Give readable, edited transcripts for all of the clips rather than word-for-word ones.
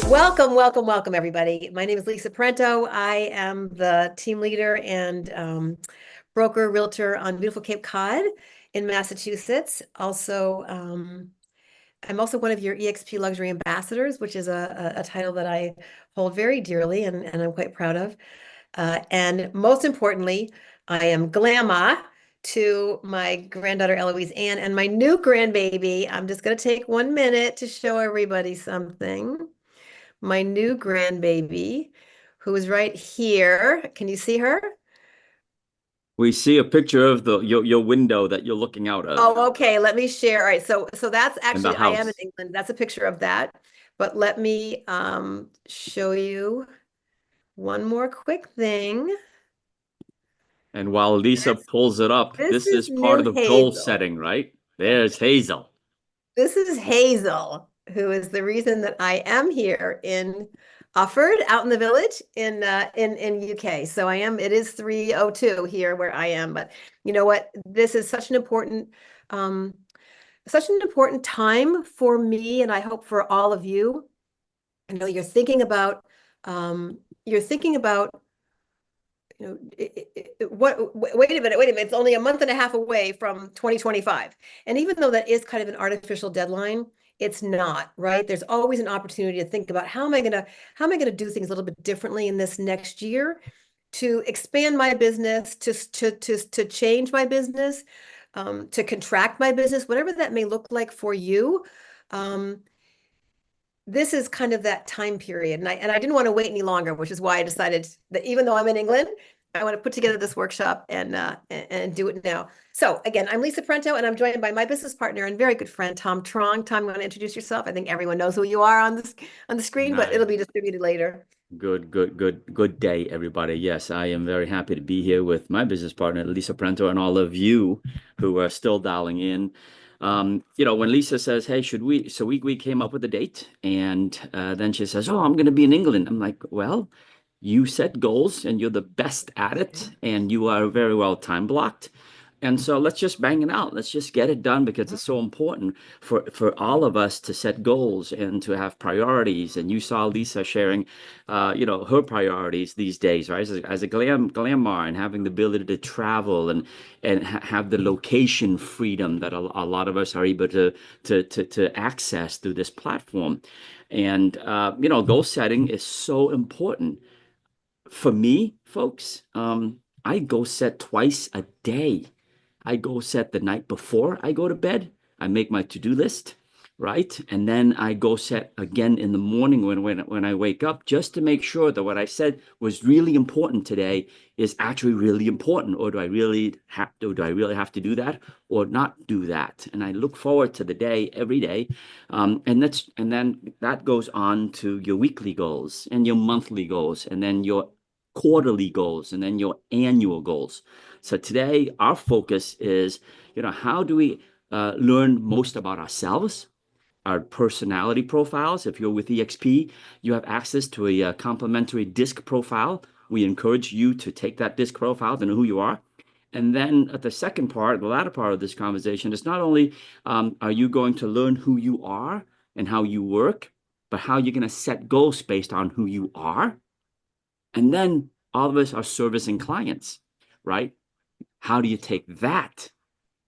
Welcome, welcome, welcome, everybody. My name is Lisa Parento. I am the team leader and broker realtor on beautiful Cape Cod in Massachusetts. Also, I'm also one of your EXP Luxury Ambassadors, which is a title that I hold very dearly and I'm quite proud of. And most importantly, I am Glamma to my granddaughter Eloise Ann and my new grandbaby. I'm just going to take 1 minute to show everybody something. My new grandbaby, who is right here. Can you see her? We see a picture of your window that you're looking out of Oh, okay. Let me share. All right. So that's in the actually I am in house. England. That's a picture of that. But let me show you one more quick thing. And while Lisa pulls it up, This this is is part new of the goal Hazel. setting, right? There's Hazel. This is Hazel, who is the reason that I am here in Ufford, out in the village in UK. So I am, it is 3:02 here where I am, but you know what? This is um such an important time for me, and I hope for all of you. I know you're thinking about wait a minute, it's only a month and a half away from 2025. And even though that is kind of an artificial deadline, it's not, right? There's always an opportunity to think about how am I gonna do things a little bit differently in this next year to expand my business, to change my business, to contract my business, whatever that may look like for you. Um, this is kind of that time period. And I didn't want to wait any longer, which is why I decided that even though I'm in England, I want to put together this workshop and do it now. So again, I'm Lisa Parento, and I'm joined by my business partner and very good friend, Tom Trong. Tom, you want to introduce yourself? I think everyone knows who you are on the screen, but it'll Nice. be distributed later. Good day, everybody. Yes, I am very happy to be here with my business partner, Lisa Prento, and all of you who are still dialing in. When Lisa says, "Hey, should we?" So we came up with a date, and then she says, "Oh, I'm going to be in England." I'm like, "Well, you set goals, and you're the best at it, and you are very well time blocked." And so let's just bang it out. Let's just get it done because it's so important for all of us to set goals and to have priorities. And you saw Lisa sharing, her priorities these days, right? As a glamour and having the ability to travel and have the location freedom that a lot of us are able to access through this platform. And goal setting is so important for me, folks. I go set twice a day. I go set the night before I go to bed. I make my to-do list, right? And then I go set again in the morning when I wake up, just to make sure that what I said was really important today is actually really important. Or do I really have to do that or not do that? And I look forward to the day every day. And then that goes on to your weekly goals and your monthly goals and then your quarterly goals and then your annual goals. So today, our focus is, how do we learn most about ourselves, our personality profiles? If you're with EXP, you have access to a complimentary disc profile. We encourage you to take that disc profile to know who you are. And then at the second part, the latter part of this conversation is not only are you going to learn who you are and how you work, but how you're going to set goals based on who you are. And then all of us are servicing clients, right? How do you take that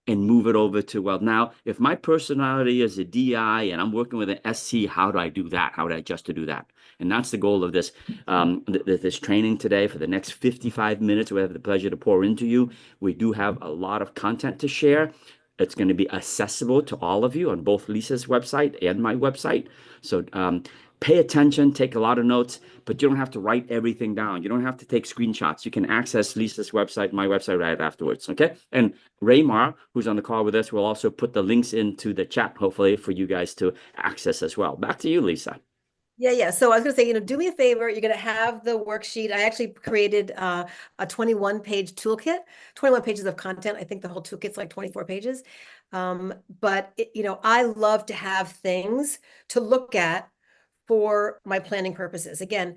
and move it over to, well, now, if my personality is a DI and I'm working with an SC, how do I do that? How do I adjust to do that? And that's the goal of this training today. For the next 55 minutes, we have the pleasure to pour into you. We do have a lot of content to share. It's going to be accessible to all of you on both Lisa's website and my website. So pay attention, take a lot of notes, but you don't have to write everything down. You don't have to take screenshots. You can access Lisa's website, my website right afterwards. Okay. And Raymar, who's on the call with us, will also put the links into the chat, hopefully, for you guys to access as well. Back to you, Lisa. Yeah, yeah. So I was going to say, do me a favor. You're going to have the worksheet. I actually created a 21-page toolkit, 21 pages of content. I think the whole toolkit's like 24 pages. But I love to have things to look at for my planning purposes. Again,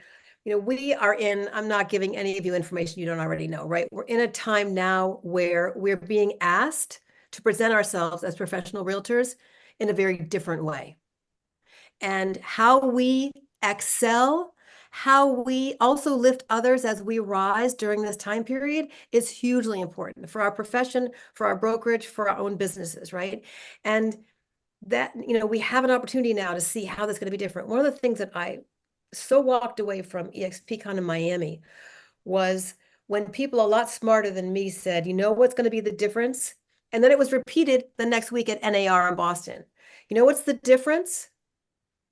I'm not giving any of you information you don't already know, right? We're in a time now where we're being asked to present ourselves as professional realtors in a very different way. And how we excel, how we also lift others as we rise during this time period is hugely important for our profession, for our brokerage, for our own businesses, right? And that, we have an opportunity now to see how that's going to be different. One of the things that I so walked away from EXPCon in Miami was when people a lot smarter than me said, you know what's going to be the difference? And then it was repeated the next week at NAR in Boston. You know what's the difference?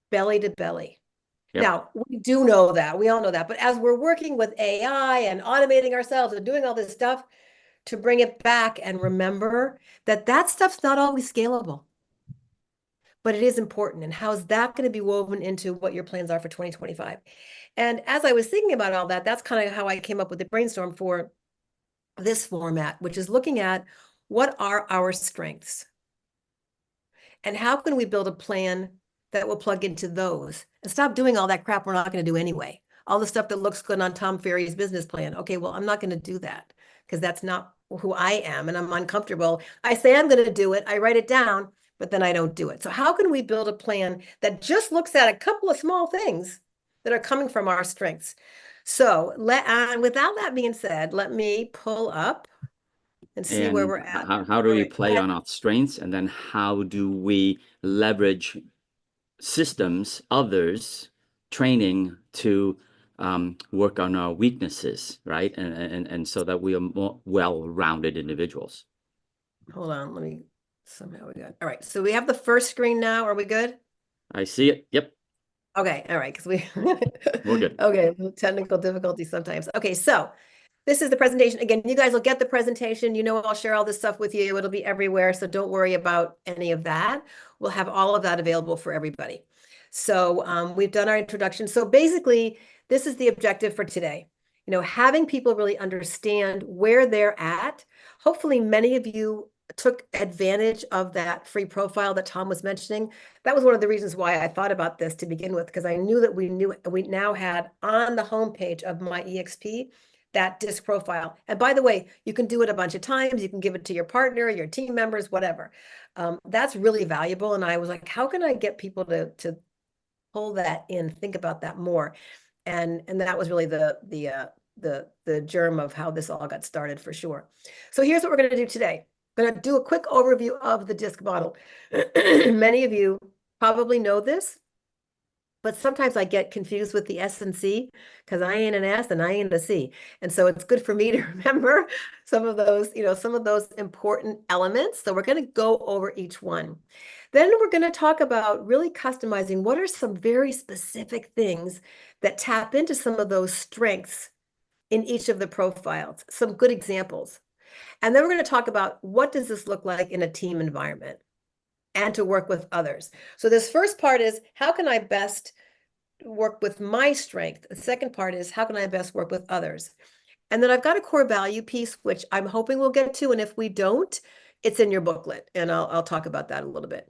Belly to belly. Yep. Now, we do know that. We all know that. But as we're working with AI and automating ourselves and doing all this stuff to bring it back and remember that that stuff's not always scalable, but it is important. And how is that going to be woven into what your plans are for 2025? And as I was thinking about all that, that's kind of how I came up with the brainstorm for this format, which is looking at what are our strengths and how can we build a plan that will plug into those and stop doing all that crap we're not going to do anyway. All the stuff that looks good on Tom Ferry's business plan. Okay, well, I'm not going to do that because that's not who I am and I'm uncomfortable. I say I'm going to do it, I write it down, but then I don't do it. So how can we build a plan that just looks at a couple of small things that are coming from our strengths? So without that being said, let me pull up and see where And we're at. how do All we right, go play ahead. on our strengths? And then how do we leverage systems, others, training to work on our weaknesses, right? And so that we are more well-rounded individuals. Hold on, let me somehow we got. All right, so we have the first screen now. Are we good? I see it. Yep, Okay, all right, because we we're good. okay, technical difficulty sometimes. Okay, so this is the presentation. Again, you guys will get the presentation. You know, I'll share all this stuff with you. It'll be everywhere, so don't worry about any of that. We'll have all of that available for everybody. So we've done our introduction. So basically, this is the objective for today. Having people really understand where they're at. Hopefully, many of you took advantage of that free profile that Tom was mentioning. That was one of the reasons why I thought about this to begin with, because I knew that we now had on the homepage of my EXP that disc profile. And by the way, you can do it a bunch of times. You can give it to your partner, your team members, whatever. That's really valuable. And I was like, how can I get people to pull that in, think about that more? And that was really the germ of how this all got started for sure. So here's what we're going to do today. I'm going to do a quick overview of the disc model. Many of you probably know this, but sometimes I get confused with the S and C because I ain't an S and I ain't a C. And so it's good for me to remember some of those important elements. So we're going to go over each one. Then we're going to talk about really customizing what are some very specific things that tap into some of those strengths in each of the profiles, some good examples. And then we're going to talk about what does this look like in a team environment and to work with others. So this first part is how can I best work with my strength? The second part is how can I best work with others? And then I've got a core value piece, which I'm hoping we'll get to. And if we don't, it's in your booklet. And I'll talk about that a little bit.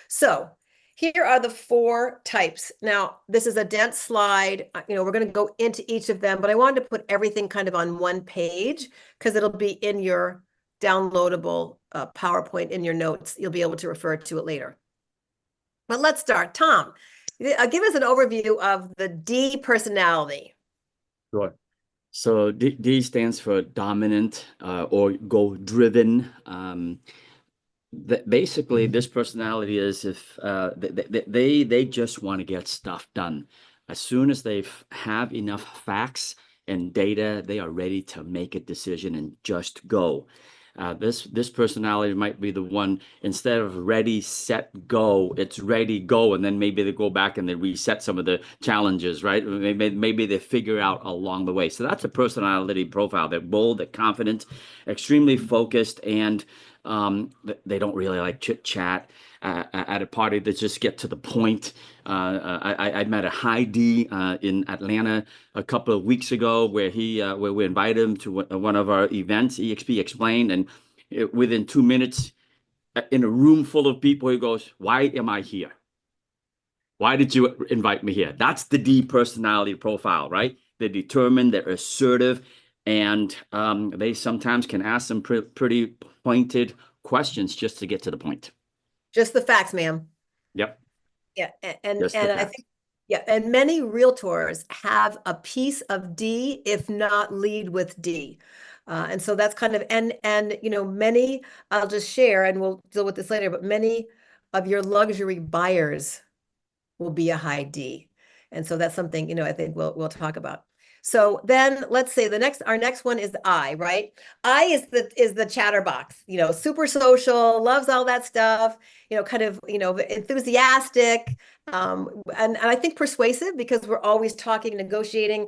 So here are the 4 types. Now, this is a dense slide. We're going to go into each of them, but I wanted to put everything kind of on one page because it'll be in your downloadable PowerPoint in your notes. You'll be able to refer to it later. But let's start. Tom, give us an overview of the D personality. Sure. So D stands for dominant or goal-driven. Basically, this personality is if they just want to get stuff done. As soon as they have enough facts and data, they are ready to make a decision and just go. This personality might be the one, instead of ready, set, go, it's ready, go, and then maybe they go back and they reset some of the challenges, right? Maybe they figure out along the way. So that's a personality profile. They're bold, they're confident, extremely focused, and they don't really like chit chat at a party. They just get to the point. I met a high D in Atlanta a couple of weeks ago where where we invited him to one of our events, EXP Explained, and within 2 minutes, in a room full of people, he goes, "Why am I here? Why did you invite me here?" That's the D personality profile, right? They're determined, they're assertive, and they sometimes can ask some pretty pointed questions just to get to the point. Just the facts, ma'am. Yep, Yeah, and just the I facts. think Yeah, and many realtors have a piece of D, if not lead with D. And so that's kind of, and many, I'll just share and we'll deal with this later, but many of your luxury buyers will be a high D. And so that's something, I think we'll talk about. So then let's say our next one is I, right? I is the chatterbox, super social, loves all that stuff, kind of, enthusiastic, and I think persuasive because we're always talking, negotiating.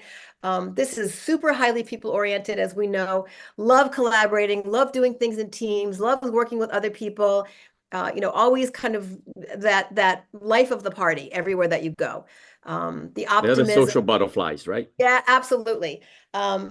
This is super highly people oriented, as we know, love collaborating, love doing things in teams, love working with other people, always kind of that life of the party everywhere that you go. The They're the optimism. social butterflies, right? Yeah, absolutely. But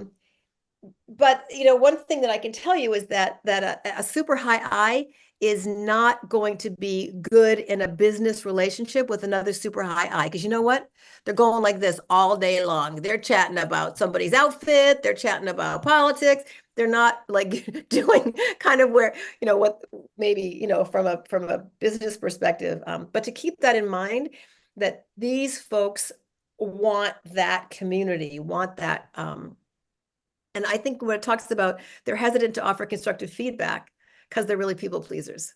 one thing that I can tell you is that a super high I is not going to be good in a business relationship with another super high I, because you know what? They're going like this all day long. They're chatting about somebody's outfit, they're chatting about politics. They're not like doing kind of where, what maybe, from a business perspective. But to keep that in mind, that these folks want that community, want that and I think when it talks about they're hesitant to offer constructive feedback because they're really people pleasers,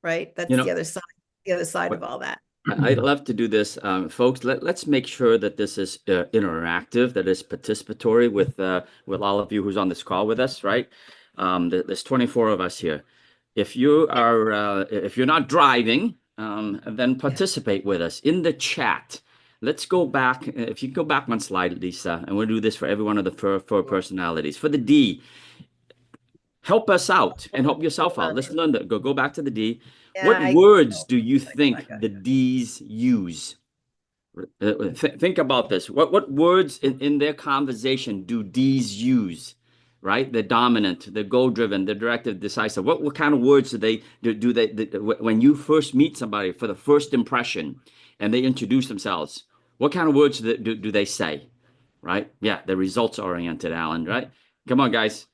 right? You That's know, the other side of what all that. I'd love to do this, folks. Let's make sure that this is interactive, that is participatory with all of you who's on this call with us, right? There's 24 of us here. If you're not driving, then Yeah. participate with us in the chat. Let's go back. If you go back one slide, Lisa, and we'll do this for every one of the four personalities. For the D, help us out and help yourself Hold out. on. Let's learn that. Go back to the D. Yeah, What words oh, do you go back think up. the D's use? Think about this. What words in their conversation do D's use? Right? They're dominant, they're goal-driven, they're directive, decisive. What kind of words when you first meet somebody for the first impression and they introduce themselves? What kind of words do they say? Right? Yeah, they're results oriented, Alan. Right? Come on, guys.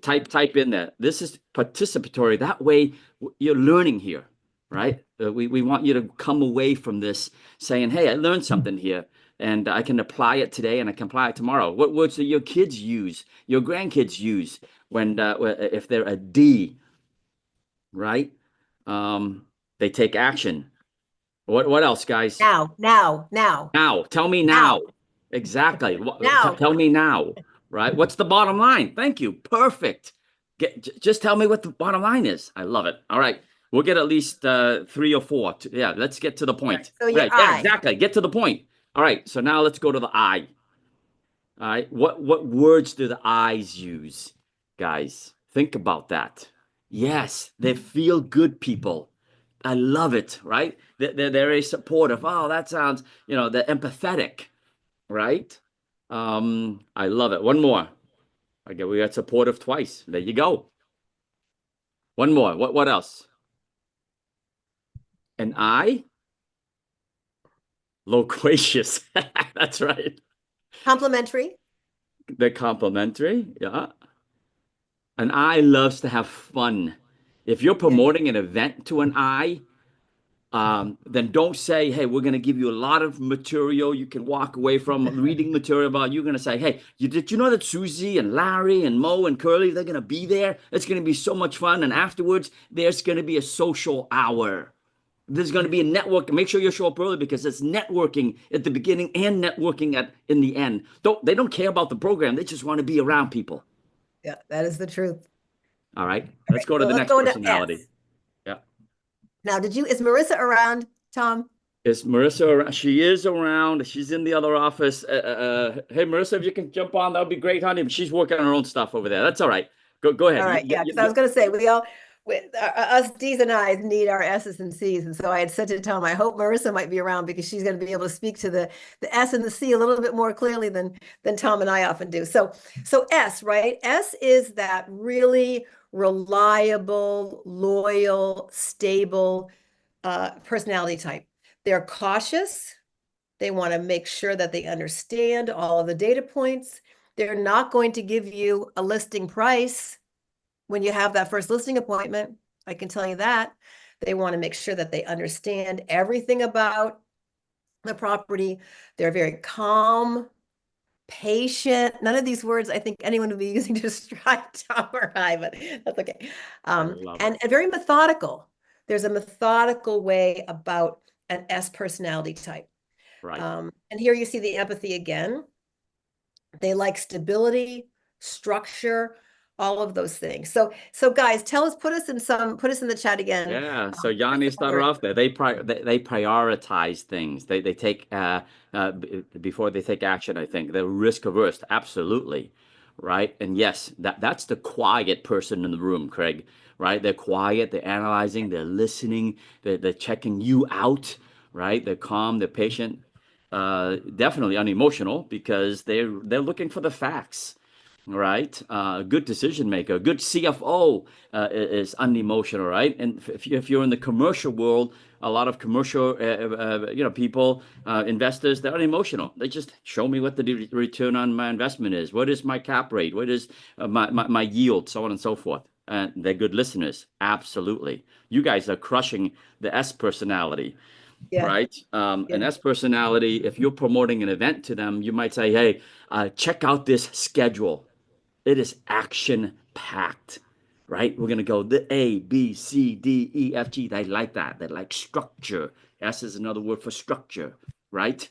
Type in there. This is participatory. That way, you're learning here, right? We want you to come away from this saying, "Hey, I learned something here, and I can apply it today, and I can apply it tomorrow." What words do your kids use? Your grandkids use if they're a D, right? They take action. What else, guys? Now, now, now, Now, tell me now, now. Exactly. now. Tell me now, right? What's the bottom line? Thank you. Perfect. Just tell me what the bottom line is. I love it. All right. We'll get at least three or four. Yeah, let's get to the All right. point. So your Right. Yeah, I. exactly. Get to the point. All right. So now let's go to the I. All right. What words do the I's use, guys? Think about that. Yes, they feel good people. I love it, right? They're very supportive. Oh, that sounds, they're empathetic, right? I love it. One more. Okay, we got supportive twice. There you go. One more. What else? An I? Loquacious. That's right. Complimentary. They're complimentary. Yeah. An I loves to have fun. If you're Yeah. promoting an event to an I, then don't say, "Hey, we're going to give you a lot of material you can walk away from reading material about." You're going to say, "Hey, did you know that Susie and Larry and Mo and Curly, they're going to be there? It's going to be so much fun. And afterwards, there's going to be a social hour. There's going to be a network. Make sure you show up early because it's networking at the beginning and networking in the end. They don't care about the program. They just want to be around people." Yeah, that is the truth. All right, All let's right. go to So the let's next go into personality. S. Yeah. Now, is Marissa around, Tom? Is Marissa around? She is around. She's in the other office. Hey, Marissa, if you can jump on, that would be great, honey. But she's working on her own stuff over there. That's all right. Go All ahead. right, yeah, because I was going to say us D's and I's need our S's and C's, and so I had said to Tom, I hope Marissa might be around because she's going to be able to speak to the S and the C a little bit more clearly than Tom and I often do. So S, right? S is that really reliable, loyal, stable personality type. They're cautious. They want to make sure that they understand all of the data points. They're not going to give you a listing price when you have that first listing appointment. I can tell you that. They want to make sure that they understand everything about the property. They're very calm, patient. None of these words I think anyone would be using to describe Tom or I, but that's okay. I love it. And very methodical. There's a methodical way about an S personality type. Right. And here you see the empathy again. They like stability, structure, all of those things. So guys, tell us, put us in the chat again. Yeah, so Just Yanni started our- off there. They prioritize things. They take before they take action, I think. They're risk averse, absolutely. Right? And yes, that's the quiet person in the room, Craig. Right? They're quiet, they're analyzing, they're listening, they're checking you out, right? They're calm, they're patient. Definitely unemotional because they're looking for the facts. Right? Good decision maker, good CFO is unemotional, right? And if you're in the commercial world, a lot of commercial, people, investors, they're unemotional. They just show me what the return on my investment is. What is my cap rate? What is my yield? So on and so forth. And they're good listeners. Absolutely. You guys are crushing the S personality, yeah, right? An yeah, S personality, if you're promoting an event to them, you might say, hey, check out this schedule. It is action packed, right? We're going to go the A, B, C, D, E, F, G. They like that. They like structure. S is another word for structure, right?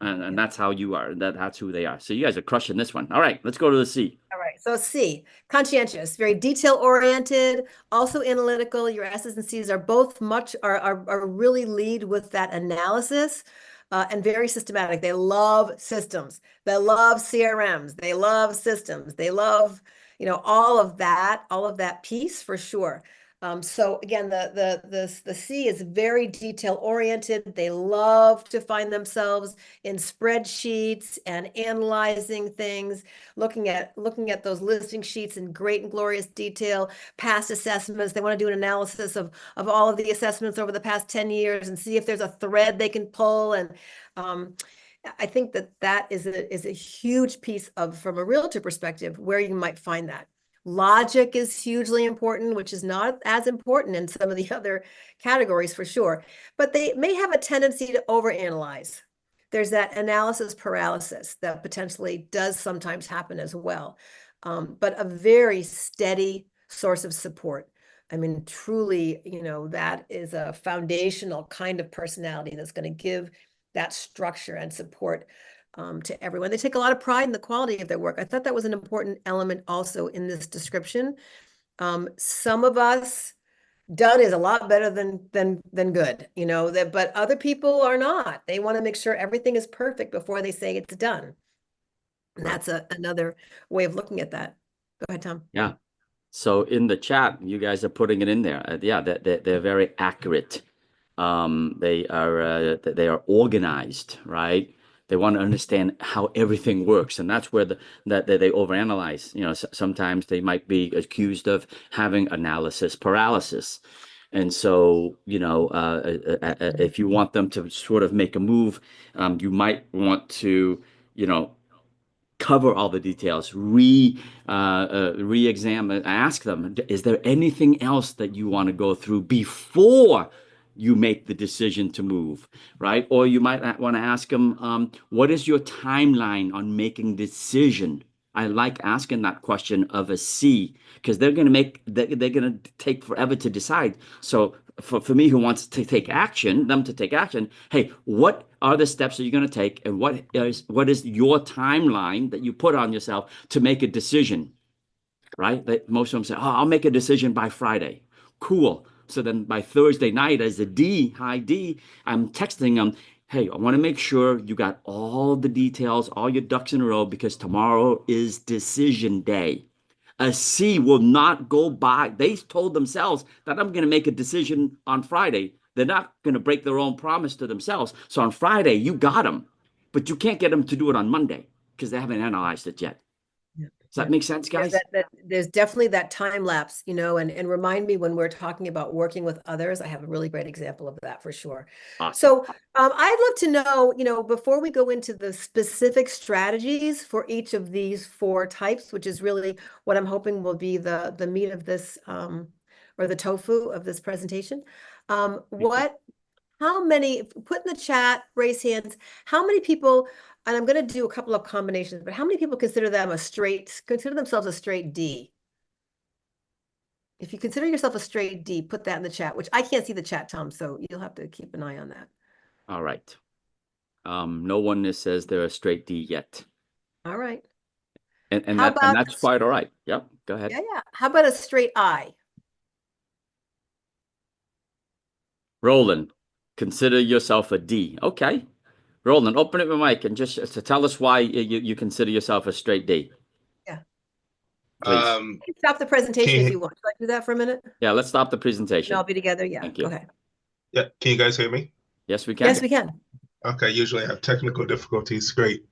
And yeah. that's how you are. That's who they are. So you guys are crushing this one. All right, let's go to the C. All right. So C, conscientious, very detail oriented, also analytical. Your S's and C's are both are really lead with that analysis, and very systematic. They love systems. They love CRMs. They love systems. They love, all of that piece for sure. So again, the C is very detail oriented. They love to find themselves in spreadsheets and analyzing things, looking at those listing sheets in great and glorious detail, past assessments. They want to do an analysis of all of the assessments over the past 10 years and see if there's a thread they can pull. And I think that is a huge piece of, from a realtor perspective, where you might find that. Logic is hugely important, which is not as important in some of the other categories for sure, but they may have a tendency to overanalyze. There's that analysis paralysis that potentially does sometimes happen as well, but a very steady source of support. I mean, truly, that is a foundational kind of personality that's going to give that structure and support to everyone. They take a lot of pride in the quality of their work. I thought that was an important element also in this description. Some of us, done is a lot better than good, but other people are not. They want to make sure everything is perfect before they say it's done. And Right. that's another way of looking at that. Go ahead, Tom. Yeah. So in the chat, you guys are putting it in there. Yeah, they're very accurate. They are organized, right? They want to understand how everything works, and that's where that they overanalyze. Sometimes they might be accused of having analysis paralysis, and so if you want them to sort of make a move, you might want to, you know, cover all the details, re-examine, ask them, is there anything else that you want to go through before you make the decision to move, right? Or you might want to ask them, what is your timeline on making decision? I like asking that question of a C because they're going to take forever to decide. So for me who wants to take action, them to take action, hey, what are the steps that you're going to take, and what is your timeline that you put on yourself to make a decision, right? That most of them say, oh, I'll make a decision by Friday. Cool. So then by Thursday night, as a D, high D, I'm texting them, hey, I want to make sure you got all the details, all your ducks in a row, because tomorrow is decision day. A C will not go by. They told themselves that I'm going to make a decision on Friday. They're not going to break their own promise to themselves. So on Friday, you got them, but you can't get them to do it on Monday because they haven't analyzed it yet. Yeah. Does that Yeah. make sense, Yeah, guys? there's definitely that time lapse, and remind me when we're talking about working with others. I have a really great example of that for sure. Awesome. So I'd love to know, before we go into the specific strategies for each of these four types, which is really what I'm hoping will be the meat of this, or the tofu of this presentation. Me too. What how many, put in the chat, raise hands, how many people, and I'm going to do a couple of combinations, but how many people consider themselves a straight D? If you consider yourself a straight D, put that in the chat, which I can't see the chat, Tom, so you'll have to keep an eye on that. All right. No one says they're a straight D yet. All right. And How that and about, that's quite all right. Yep. Go ahead. yeah, yeah. How about a straight I? Roland, consider yourself a D. Okay. Roland, open up your mic and just to tell us why you consider yourself a straight D, Yeah. please. Um, You can stop the presentation can if you, you want. Should I do that for a minute? Yeah, let's stop the And I'll presentation. be together. Yeah. Thank you. Okay. yeah, can you guys hear me? Yes, we Yes, can. we can. Okay, usually I have technical difficulties. Great.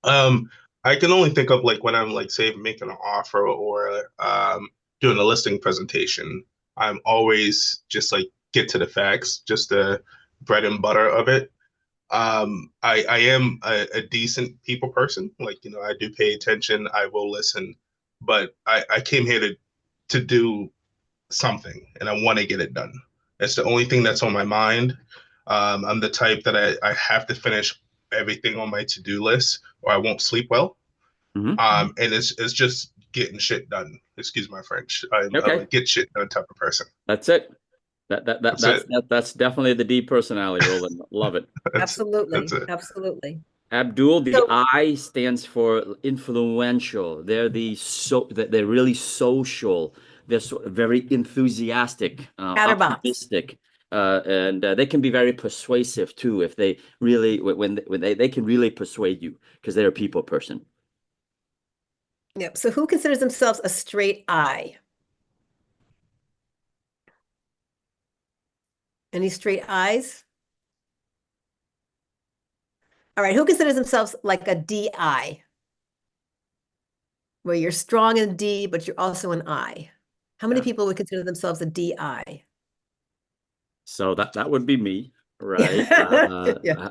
Um, I can only think of like when I'm like say making an offer or doing a listing presentation. I'm always just like get to the facts, just the bread and butter of it. I am a decent people person. Like, I do pay attention, I will listen, but I came here to do something and I want to get it done. It's the only thing that's on my mind. I'm the type that I have to finish everything on my to-do list or I won't sleep well. Hmm. And it's just getting shit done. Excuse my French. I'm a Okay. get shit done type of person. That's it. That, that, that That's that's it. that, that's definitely the D personality, Roland. Love it. That's Absolutely. it. Absolutely. Abdul, the So I stands for influential. They're really social. They're very enthusiastic, chatterbox. optimistic, and they can be very persuasive too. If they really when they can really persuade you because they're a people person. Yep. So who considers themselves a straight I? Any straight eyes? All right. Who considers themselves like a DI, where you're strong in D, but you're also an I? How many Yeah. people would consider themselves a DI? So that would be me, right? Yeah.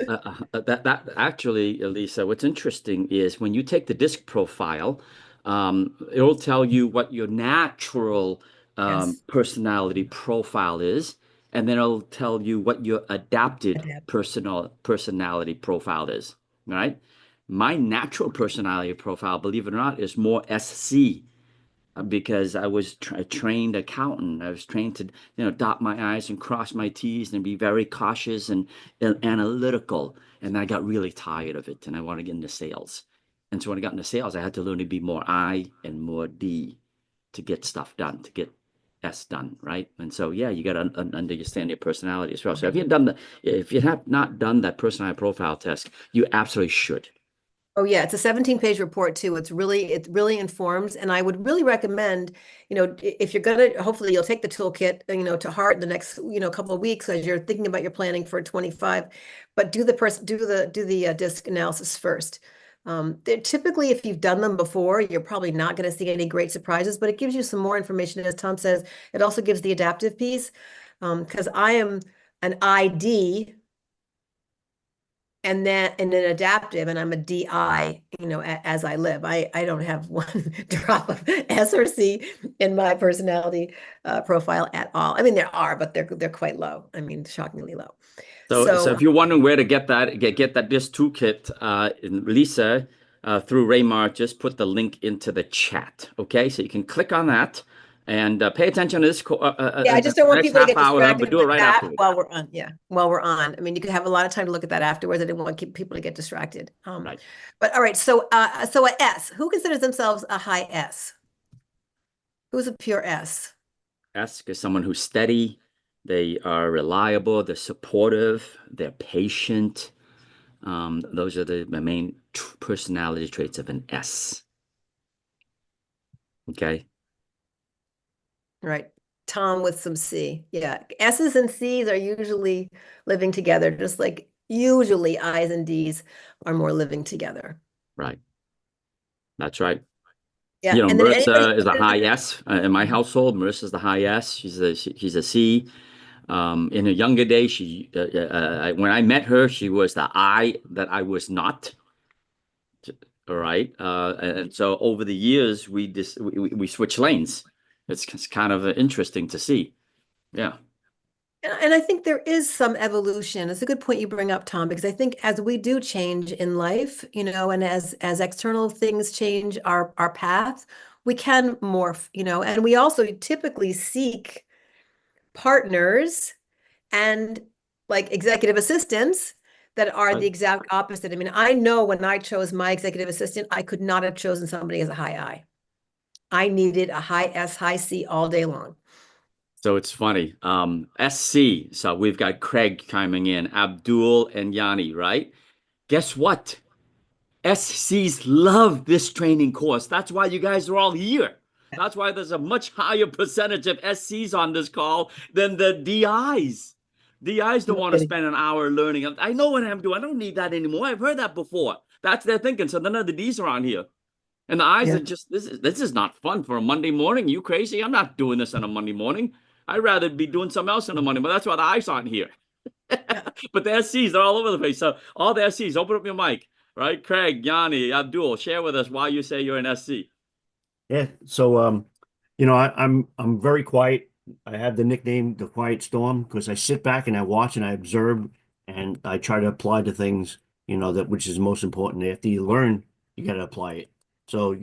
That actually, Elisa, what's interesting is when you take the disc profile, it'll tell you what your natural Yes. personality profile is, and then it'll tell you what your adapted Adapt. personality profile is, right? My natural personality profile, believe it or not, is more SC because I was a trained accountant. I was trained to, dot my I's and cross my T's and be very cautious and analytical. And I got really tired of it and I wanted to get into sales. And so when I got into sales, I had to learn to be more I and more D to get stuff done, to get S done, right? And so, yeah, you got to understand your personality as well. So if you have not done that personality profile test, you absolutely should. Oh yeah, it's a 17-page report too. It really informs, and I would really recommend, if you're gonna, hopefully you'll take the toolkit, to heart in the next, couple of weeks as you're thinking about your planning for 25, but do the disc analysis first. They're typically, if you've done them before, you're probably not going to see any great surprises, but it gives you some more information. As Tom says, it also gives the adaptive piece, because I am an ID and an adaptive, and I'm a DI, as I live. I don't have one drop of S or C in my personality profile at all. I mean, there are, but they're quite low. I mean, shockingly low. So if So you're wondering where to get this toolkit, Lisa, through Raymar, just put the link into the chat. Okay, so you can click on that and pay attention to this yeah, I just don't want next people to half get hour, but distracted do it with right that afterwards. while we're on. Yeah, while we're on. I mean, you could have a lot of time to look at that afterwards. I didn't want to keep people to get distracted. Right. But all right, so a S. Who considers themselves a high S? Who's a pure S? Ask is someone who's steady. They are reliable. They're supportive. They're patient. Those are the main personality traits of an S. Okay. Right. Tom with some C. Yeah. S's and C's are usually living together, just like usually I's and D's are more living together. Right. That's right. Yeah. And then anybody Marissa is a high S in my household. Marissa's the high S. She's a C. In her younger days, when I met her, she was the I that I was not. All right, and so over the years, we switch lanes. It's kind of interesting to see. Yeah. And I think there is some evolution. It's a good point you bring up, Tom, because I think as we do change in life, and as external things change our path, we can morph, and we also typically seek partners and like executive assistants that are the Right. exact opposite. I mean, I know when I chose my executive assistant, I could not have chosen somebody as a high I. I needed a high S, high C all day long. So it's funny. SC. So we've got Craig coming in, Abdul and Yanni, right? Guess what? SCs love this training course. That's why you guys are all here. That's why there's a much higher percentage of SCs on this call than the DIs. DIs don't No want to kidding. spend an hour learning. I know what I'm doing. I don't need that anymore. I've heard that before. That's their thinking. So none of the Ds are on here. And the I's Yeah. are just this is not fun for a Monday morning. You crazy? I'm not doing this on a Monday morning. I'd rather be doing something else on a Monday, but that's why the I's aren't here. Yeah. But the SCs, they're all over the place. So all the SCs, open up your mic, right? Craig, Yanni, Abdul, share with us why you say you're an SC. Yeah. So, I'm very quiet. I have the nickname the Quiet Storm because I sit back and I watch and I observe and I try to apply the things, that which is most important. After you learn, you got to apply it. So,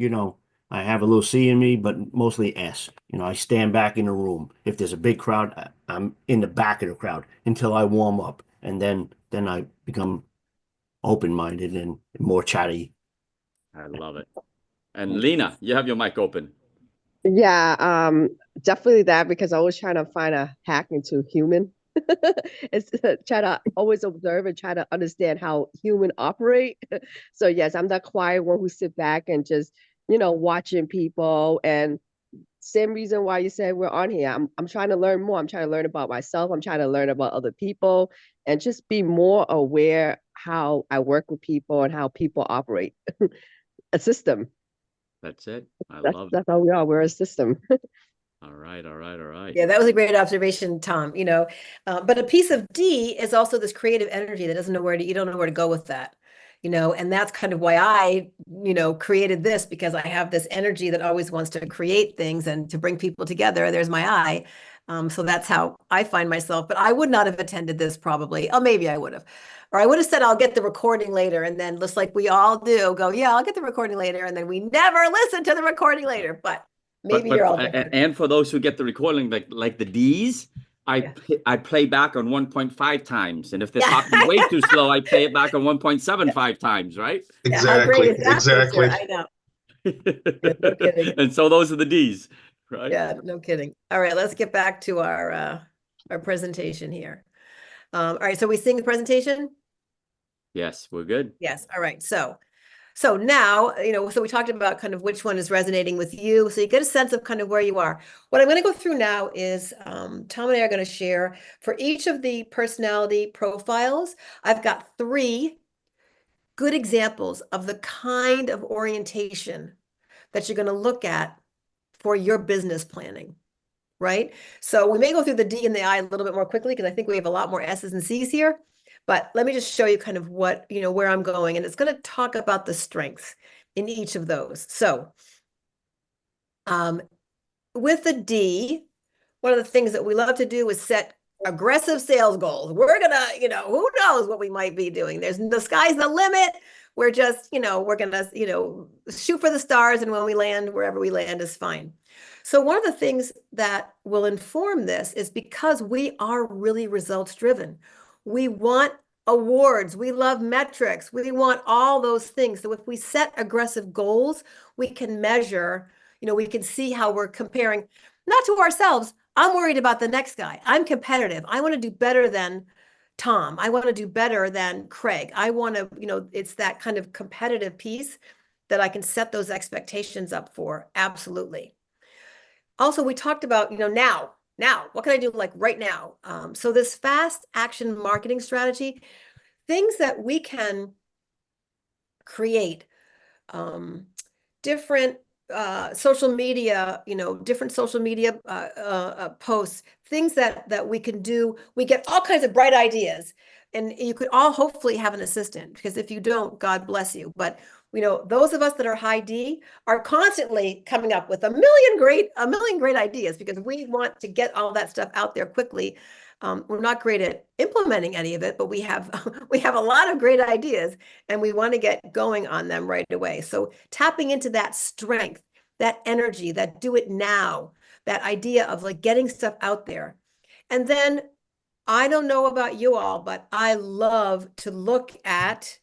I have a little C in me, but mostly S. I stand back in the room. If there's a big crowd, I'm in the back of the crowd until I warm up, and then I become open-minded and more chatty. I love it. And Lena, you have your mic open. Yeah, definitely that because I was trying to find a hack into human. It's try to always observe and try to understand how human operate. So yes, I'm that quiet one who sit back and just, watching people. And same reason why you said we're on here. I'm trying to learn more. I'm trying to learn about myself. I'm trying to learn about other people and just be more aware how I work with people and how people operate. A system. That's it. I That's love it. that's how we are. We're a system. All right, all right, all right. Yeah, that was a great observation, Tom. But a piece of D is also this creative energy that doesn't know you don't know where to go with that. And that's kind of why I, created this because I have this energy that always wants to create things and to bring people together. There's my I. So that's how I find myself. But I would not have attended this probably. Oh, maybe I would have. Or I would have said, I'll get the recording later. And then just like we all do, go, yeah, I'll get the recording later. And then we never listen to the recording later. But maybe you're all different. And for those who get the recording, like the D's, Yeah. I play back on 1.5 times, and if they're Yeah. talking way too slow, I play it back on 1.75 times, right? Yeah, how great Exactly. is that Exactly. feature? I know. Yeah, no kidding. And so those are the D's, right? Yeah, no kidding. All right, let's get back to our presentation here. All right, so we seeing the presentation? Yes, we're good. Yes. All right. So now, so we talked about kind of which one is resonating with you. So you get a sense of kind of where you are. What I'm going to go through now is Tom and I are going to share for each of the personality profiles. I've got 3 good examples of the kind of orientation that you're going to look at for your business planning, right? So we may go through the D and the I a little bit more quickly because I think we have a lot more S's and C's here. But let me just show you kind of what, where I'm going. And it's going to talk about the strengths in each of those. So with the D, one of the things that we love to do is set aggressive sales goals. We're gonna, who knows what we might be doing. The sky's the limit. We're just, we're gonna, shoot for the stars, and when we land, wherever we land is fine. So one of the things that will inform this is because we are really results driven. We want awards. We love metrics. We want all those things. So if we set aggressive goals, we can measure, we can see how we're comparing, not to ourselves. I'm worried about the next guy. I'm competitive. I want to do better than Tom. I want to do better than Craig. I want to, it's that kind of competitive piece that I can set those expectations up for. Absolutely. Also, we talked about, now, what can I do like right now? So this fast action marketing strategy, things that we can create, different social media, different social media posts, things that we can do. We get all kinds of bright ideas, and you could all hopefully have an assistant, because if you don't, God bless you. But those of us that are high D are constantly coming up with a million great ideas because we want to get all that stuff out there quickly. We're not great at implementing any of it, but we have we have a lot of great ideas and we want to get going on them right away. So tapping into that strength, that energy, that do it now, that idea of like getting stuff out there. And then I don't know about you all, but I love to look at,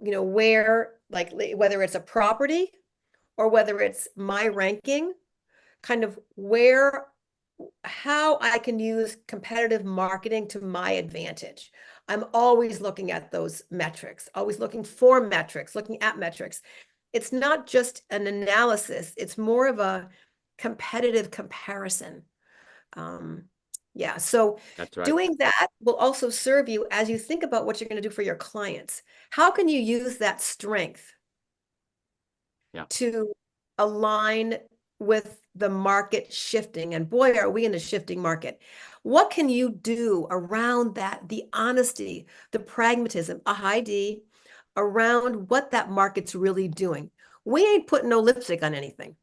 where like whether it's a property or whether it's my ranking, kind of how I can use competitive marketing to my advantage. I'm always looking at those metrics, always looking for metrics, looking at metrics. It's not just an analysis, it's more of a competitive comparison. Yeah, so That's right. doing that will also serve you as you think about what you're going to do for your clients. How can you use that strength to align with the market shifting? And boy, are we in a shifting market. What can you do around that? The honesty, the pragmatism, a high D, around what that market's really doing. We ain't putting no lipstick on anything.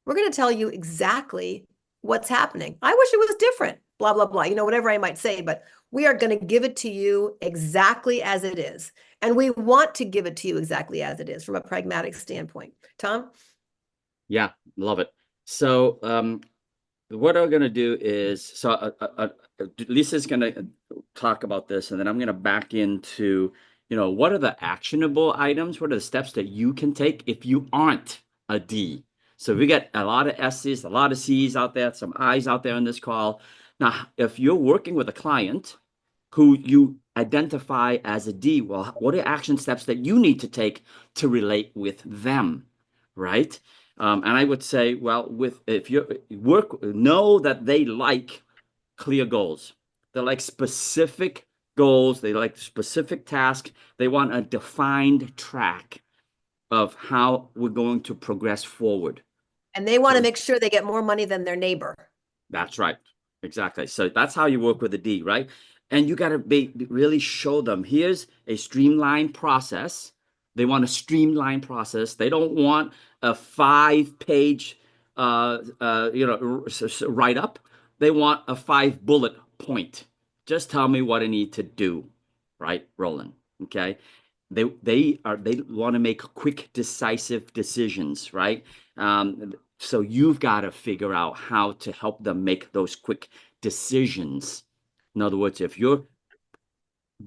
We're going to tell you exactly what's happening. I wish it was different, blah, blah, blah, whatever I might say, but we are going to give it to you exactly as it is. And we want to give it to you exactly as it is from a pragmatic standpoint. Tom? Yeah, love it. So what I'm going to do is, Lisa's going to talk about this, and then I'm going to back into, what are the actionable items? What are the steps that you can take if you aren't a D? So we got a lot of S's, a lot of C's out there, some I's out there on this call. Now, if you're working with a client who you identify as a D, well, what are action steps that you need to take to relate with them, right? And I would say, well, if you know that they like clear goals. They like specific goals. They like specific tasks. They want a defined track of how we're going to progress forward. And they want to make sure they get more money than their neighbor. That's right. Exactly. So that's how you work with a D, right? And you got to really show them, here's a streamlined process. They want a streamlined process. They don't want a 5-page write up. They want a 5-bullet point. Just tell me what I need to do, right, Roland? Okay. They want to make quick, decisive decisions, right? So you've got to figure out how to help them make those quick decisions. In other words, if you're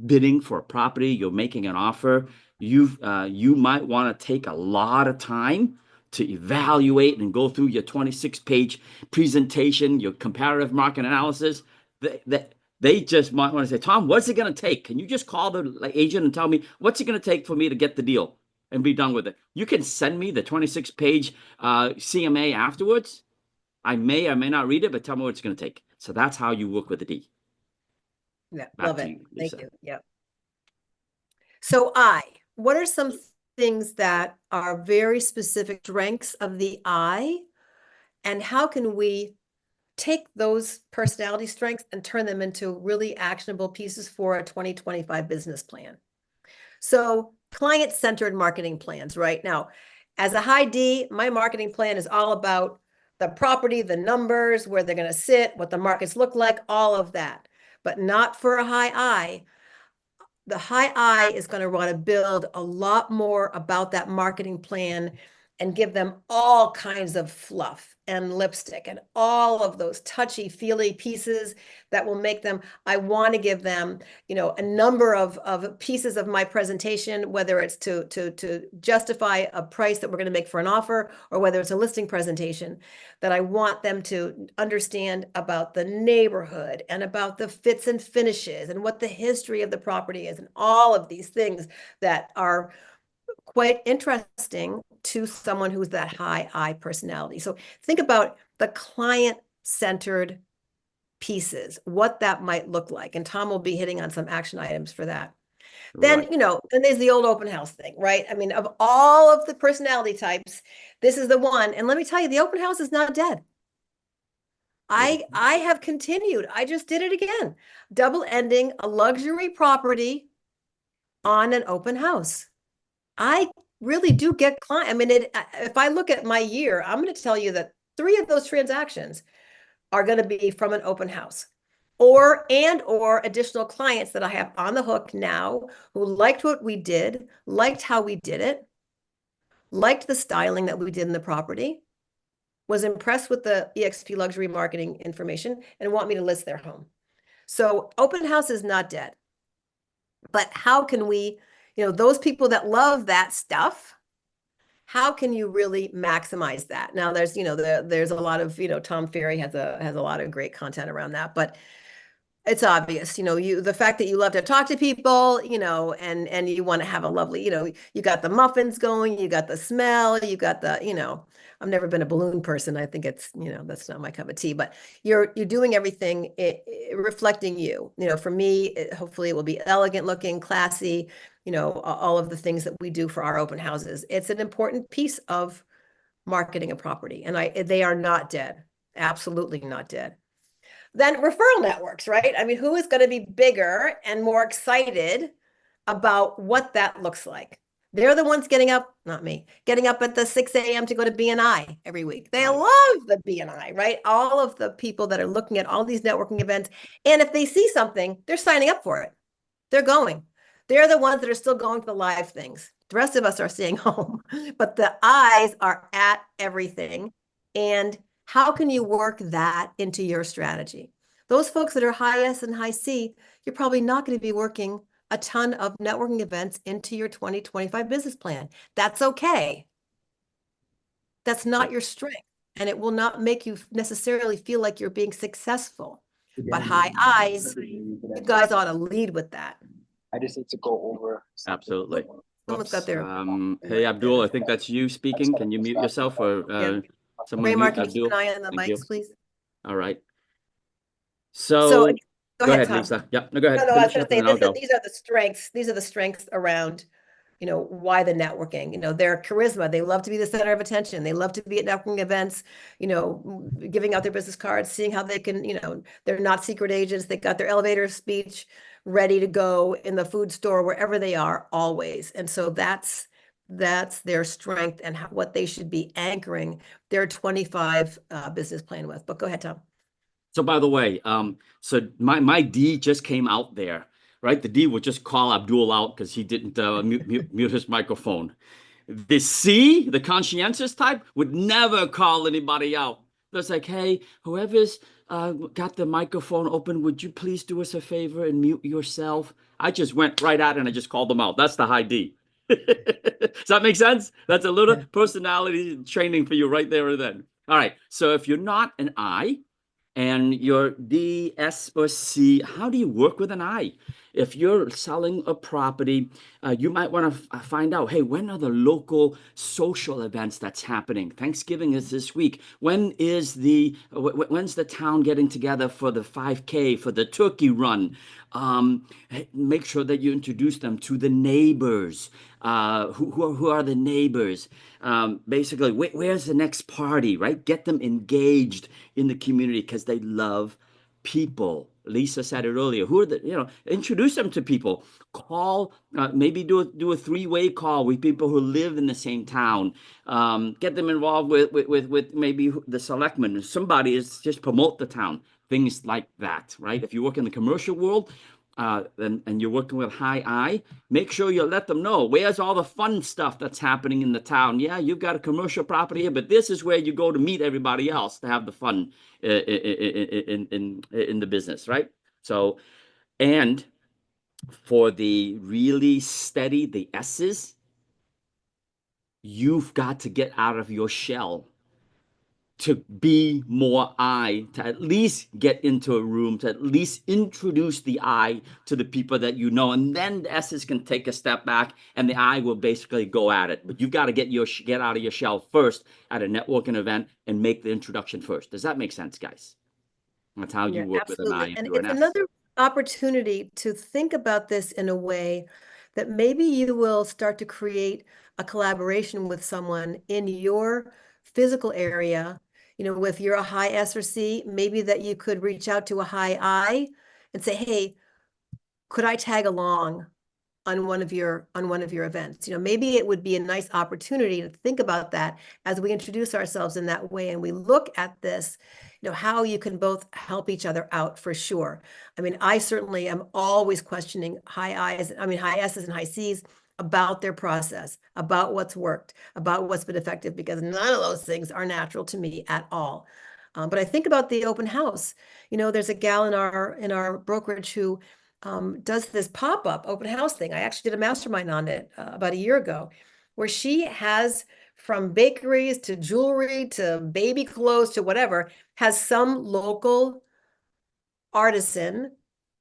bidding for a property, you're making an offer, you might want to take a lot of time to evaluate and go through your 26-page presentation, your comparative market analysis. They just might want to say, Tom, what's it going to take? Can you just call the agent and tell me what's it going to take for me to get the deal and be done with it? You can send me the 26-page CMA afterwards. I may or may not read it, but tell me what it's going to take. So that's how you work with the D. Yeah, Back love to it. you, Lisa. Thank you. Yeah. So what are some things that are very specific strengths of the I, and how can we take those personality strengths and turn them into really actionable pieces for a 2025 business plan? So client-centered marketing plans, right? Now, as a high D, my marketing plan is all about the property, the numbers, where they're going to sit, what the markets look like, all of that, but not for a high I. The high I is going to want to build a lot more about that marketing plan and give them all kinds of fluff and lipstick and all of those touchy feely pieces that will make them, I want to give them, a number of pieces of my presentation, whether it's to justify a price that we're going to make for an offer, or whether it's a listing presentation, that I want them to understand about the neighborhood and about the fits and finishes and what the history of the property is and all of these things that are quite interesting to someone who's that high I personality. So think about the client-centered pieces, what that might look like. And Tom will be hitting on some action items for that. Then, Right. then there's the old open house thing, right? I mean, of all of the personality types, this is the one. And let me tell you, the open house is not dead. I have continued. I just did it again. Double ending a luxury property on an open house. I really do get client. I mean, if I look at my year, I'm going to tell you that 3 of those transactions are going to be from an open house. or additional clients that I have on the hook now who liked what we did, liked how we did it, liked the styling that we did in the property, was impressed with the eXp luxury marketing information, and want me to list their home. So open house is not dead. But how can we, those people that love that stuff, how can you really maximize that? Now there's, there's a lot of, Tom Ferry has a lot of great content around that, but it's obvious, the fact that you love to talk to people, and you want to have a lovely, you got the muffins going, you got the smell, you got the, I've never been a balloon person. I think it's, that's not my cup of tea, but you're doing everything reflecting you. For me, hopefully it will be elegant looking, classy, all of the things that we do for our open houses. It's an important piece of marketing a property, and they are not dead. Absolutely not dead. Then referral networks, right? I mean, who is going to be bigger and more excited about what that looks like? They're the ones getting up, not me, getting up at the 6 a.m. to go to BNI every week. They love the BNI, right? All of the people that are looking at all these networking events. And if they see something, they're signing up for it. They're going. They're the ones that are still going to the live things. The rest of us are staying home, but the eyes are at everything. And how can you work that into your strategy? Those folks that are high S and high C, you're probably not going to be working a ton of networking events into your 2025 business plan. That's okay. That's not your strength, and it will not make you necessarily feel like you're being successful. But high eyes, you guys ought to lead with that. I just need to go over. Absolutely. Someone's got their Hey, Abdul, I think that's you speaking. Can you mute yourself, or someone Raymar, mute can you keep an Abdul? eye on the Thank you. mics, please? All right. So So go ahead, Tom. Lisa. Yep. No, go ahead. No, I was Finish going up to say, and then I'll go. these are the strengths. These are the strengths around, why the networking, their charisma. They love to be the center of attention. They love to be at networking events, giving out their business cards, seeing how they can, they're not secret agents. They got their elevator speech ready to go in the food store, wherever they are, always. And so that's their strength and what they should be anchoring their 25 business plan with. But go ahead, Tom. So by the way, so my D just came out there, right? The D would just call Abdul out because he didn't mute his microphone. The C, the conscientious type, would never call anybody out. That's like, hey, whoever's got the microphone open, would you please do us a favor and mute yourself? I just went right at it and I just called them out. That's the high D. Does that make sense? That's a little personality training for you right there and then. All right. So if you're not an I, and your D, S, or C, how do you work with an I? If you're selling a property, you might want to find out, hey, when are the local social events that's happening? Thanksgiving is this week. When's the town getting together for the 5K, for the turkey run? Make sure that you introduce them to the neighbors. Who are the neighbors? Basically, where's the next party, right? Get them engaged in the community because they love people. Lisa said it earlier. Who are introduce them to people. Call, maybe do a 3-way call with people who live in the same town. Get them involved with maybe the selectmen. Somebody is just promote the town. Things like that, right? If you work in the commercial world, and you're working with high I, make sure you let them know where's all the fun stuff that's happening in the town. Yeah, you've got a commercial property here, but this is where you go to meet everybody else to have the fun in the business, right? So, and for the really steady, the S's, you've got to get out of your shell to be more I, to at least get into a room, to at least introduce the I to the people that you know, and then the S's can take a step back, and the I will basically go at it. But you've got to get out of your shell first at a networking event and make the introduction first. Does that make sense, guys? That's how you work with an I if And you're it's an S. another opportunity to think about this in a way that maybe you will start to create a collaboration with someone in your physical area, with your high S or C, maybe that you could reach out to a high I and say, hey, could I tag along on one of your events? Maybe it would be a nice opportunity to think about that as we introduce ourselves in that way and we look at this how you can both help each other out for sure. I mean, I certainly am always questioning high S's and high C's about their process, about what's worked, about what's been effective, because none of those things are natural to me at all. But I think about the open house. There's a gal in our brokerage who does this pop-up open house thing. I actually did a mastermind on it about a year ago, where she has, from bakeries to jewelry to baby clothes to whatever, has some local artisan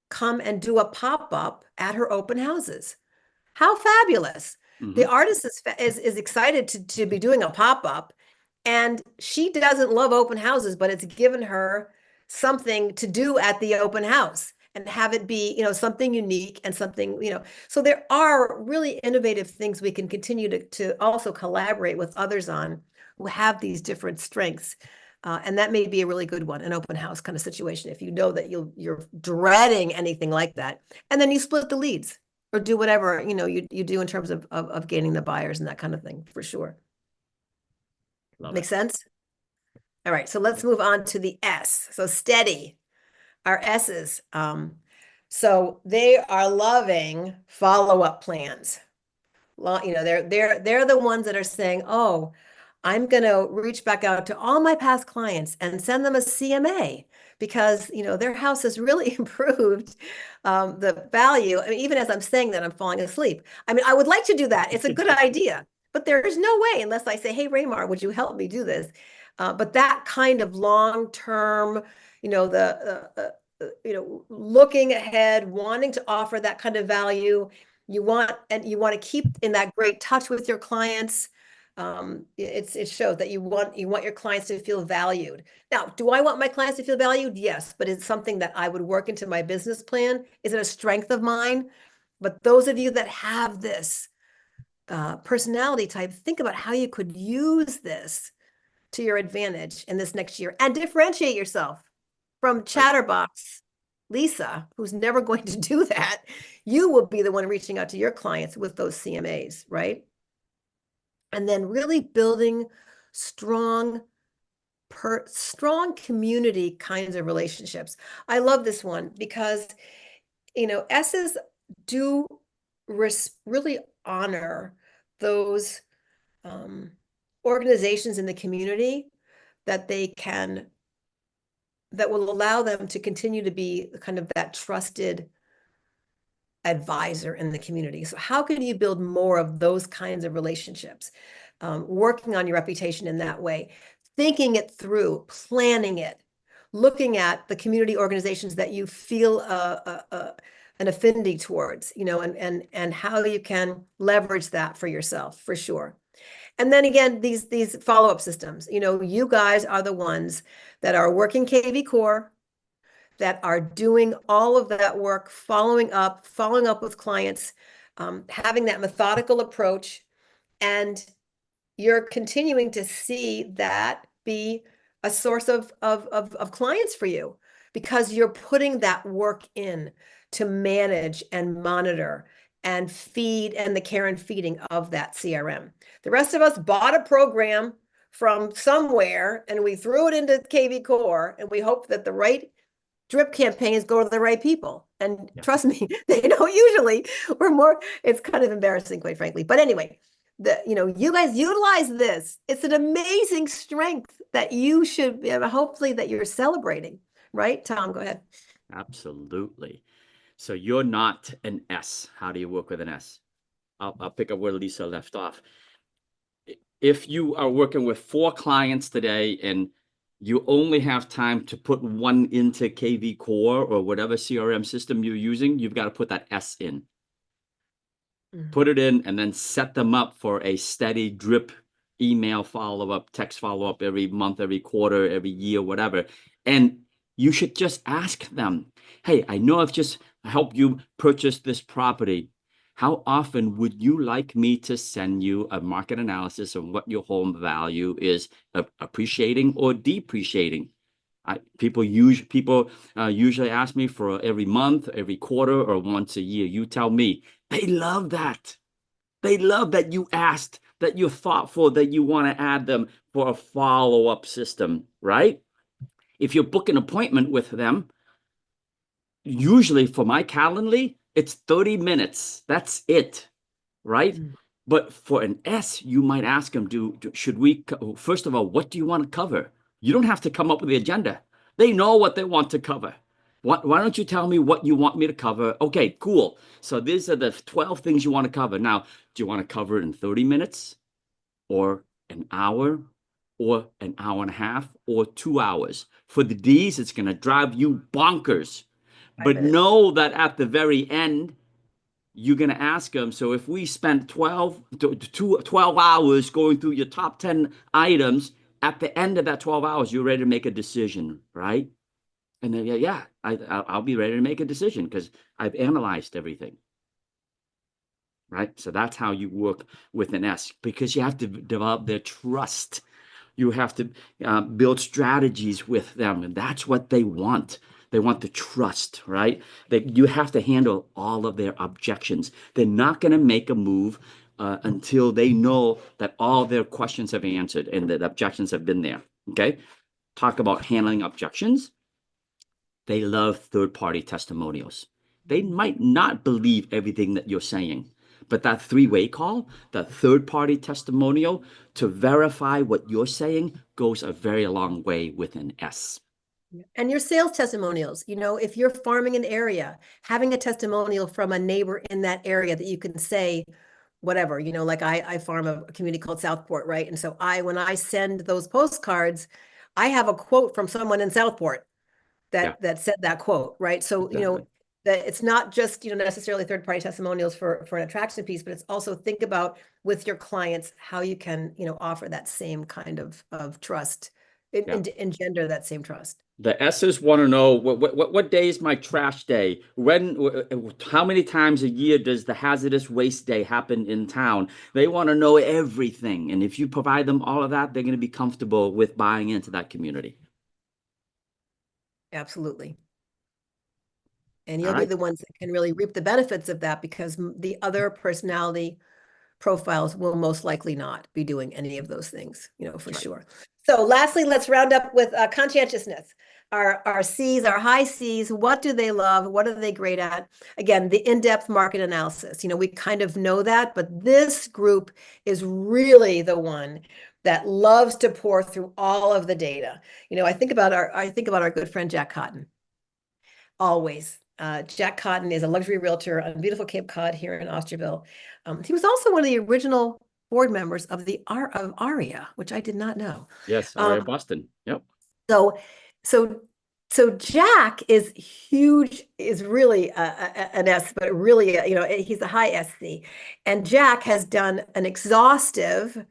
come and do a pop-up at her open houses. How fabulous. The artist is excited to be doing a pop-up, and she doesn't love open houses, but it's given her something to do at the open house and have it be, something unique and something, so there are really innovative things we can continue to also collaborate with others on who have these different strengths. And that may be a really good one, an open house kind of situation, if you know that you're dreading anything like that. And then you split the leads or do whatever, you do in terms of gaining the buyers and that kind of thing, for sure. Make sense? All right, so let's move on to the S. So steady, our S's. So they are loving follow-up plans. They're the ones that are saying, oh, I'm going to reach back out to all my past clients and send them a CMA because, their house has really improved the value. I mean, even as I'm saying that, I'm falling asleep. I mean, I would like to do that. It's a good idea, but there's no way unless I say, hey, Raymar, would you help me do this? But that kind of long-term, looking ahead, wanting to offer that kind of value, you want to keep in that great touch with your clients. It shows that you want your clients to feel valued. Now, do I want my clients to feel valued? Yes, but it's something that I would work into my business plan. Is it a strength of mine? But those of you that have this personality type, think about how you could use this to your advantage in this next year and differentiate yourself from Chatterbox Lisa, who's never going to do that. You will be the one reaching out to your clients with those CMAs, right? And then really building strong community kinds of relationships. I love this one because, S's do really honor those organizations in the community that will allow them to continue to be kind of that trusted advisor in the community. So how can you build more of those kinds of relationships? Working on your reputation in that way, thinking it through, planning it, looking at the community organizations that you feel an affinity towards, and how you can leverage that for yourself, for sure. And then again, these follow-up systems, you guys are the ones that are working KV Core, that are doing all of that work, following up with clients, having that methodical approach, and you're continuing to see that be a source of clients for you because you're putting that work in to manage and monitor and feed and the care and feeding of that CRM. The rest of us bought a program from somewhere and we threw it into KV Core and we hope that the right drip campaigns go to the right people. And trust me, they don't usually. It's kind of embarrassing, quite frankly. But anyway, you guys utilize this. It's an amazing strength that you should hopefully that you're celebrating, right? Tom, go ahead. Absolutely. So you're not an S. How do you work with an S? I'll pick up where Lisa left off. If you are working with 4 clients today and you only have time to put one into KV Core or whatever CRM system you're using, you've got to put that S in. Put it in and then set them up for a steady drip email follow-up, text follow-up every month, every quarter, every year, whatever. And you should just ask them, hey, I know I've just helped you purchase this property. How often would you like me to send you a market analysis of what your home value is appreciating or depreciating? People usually ask me for every month, every quarter, or once a year. You tell me. They love that. They love that you asked, that you're thoughtful, that you want to add them for a follow-up system, right? If you book an appointment with them, usually for my Calendly, it's 30 minutes. That's it, right? Mm. But for an S, you might ask them, should we, first of all, what do you want to cover? You don't have to come up with the agenda. They know what they want to cover. Why don't you tell me what you want me to cover? Okay, cool. So these are the 12 things you want to cover. Now, do you want to cover it in 30 minutes or an hour or an hour and a half or 2 hours? For the D's, it's going to drive you bonkers. 5 But minutes. know that at the very end, you're going to ask them. So if we spent 12 hours going through your top 10 items, at the end of that 12 hours, you're ready to make a decision, right? And then, yeah, I'll be ready to make a decision because I've analyzed everything, right? So that's how you work with an S, because you have to develop their trust. You have to build strategies with them, and that's what they want. They want the trust, right? You have to handle all of their objections. They're not going to make a move until they know that all their questions have been answered and that objections have been there. Okay? Talk about handling objections. They love third-party testimonials. They might not believe everything that you're saying, but that three-way call, that third-party testimonial to verify what you're saying goes a very long way with an S. And your sales testimonials, if you're farming an area, having a testimonial from a neighbor in that area that you can say, whatever, like I farm a community called Southport, right? And so when I send those postcards, I have a quote from someone in Southport that said that quote, right? So, Exactly. that it's not just, necessarily third-party testimonials for an attraction piece, but it's also think about with your clients how you can, offer that same kind of trust, engender that same trust. The S's want to know what day is my trash day? How many times a year does the hazardous waste day happen in town? They want to know everything. And if you provide them all of that, they're going to be comfortable with buying into that community. Absolutely. And you'll All be right. the ones that can really reap the benefits of that, because the other personality profiles will most likely not be doing any of those things, for Right. sure. So lastly, let's round up with conscientiousness. Our C's, our high C's, what do they love? What are they great at? Again, the in-depth market analysis. We kind of know that, but this group is really the one that loves to pour through all of the data. I think about our good friend Jack Cotton. Always. Jack Cotton is a luxury realtor on beautiful Cape Cod here in Osterville. He was also one of the original board members of of ARIA, which I did not know. Yes, RA Boston. Yep. So, so, so Jack is huge, is really an S, but really, he's a high SC. And Jack has done an exhaustive,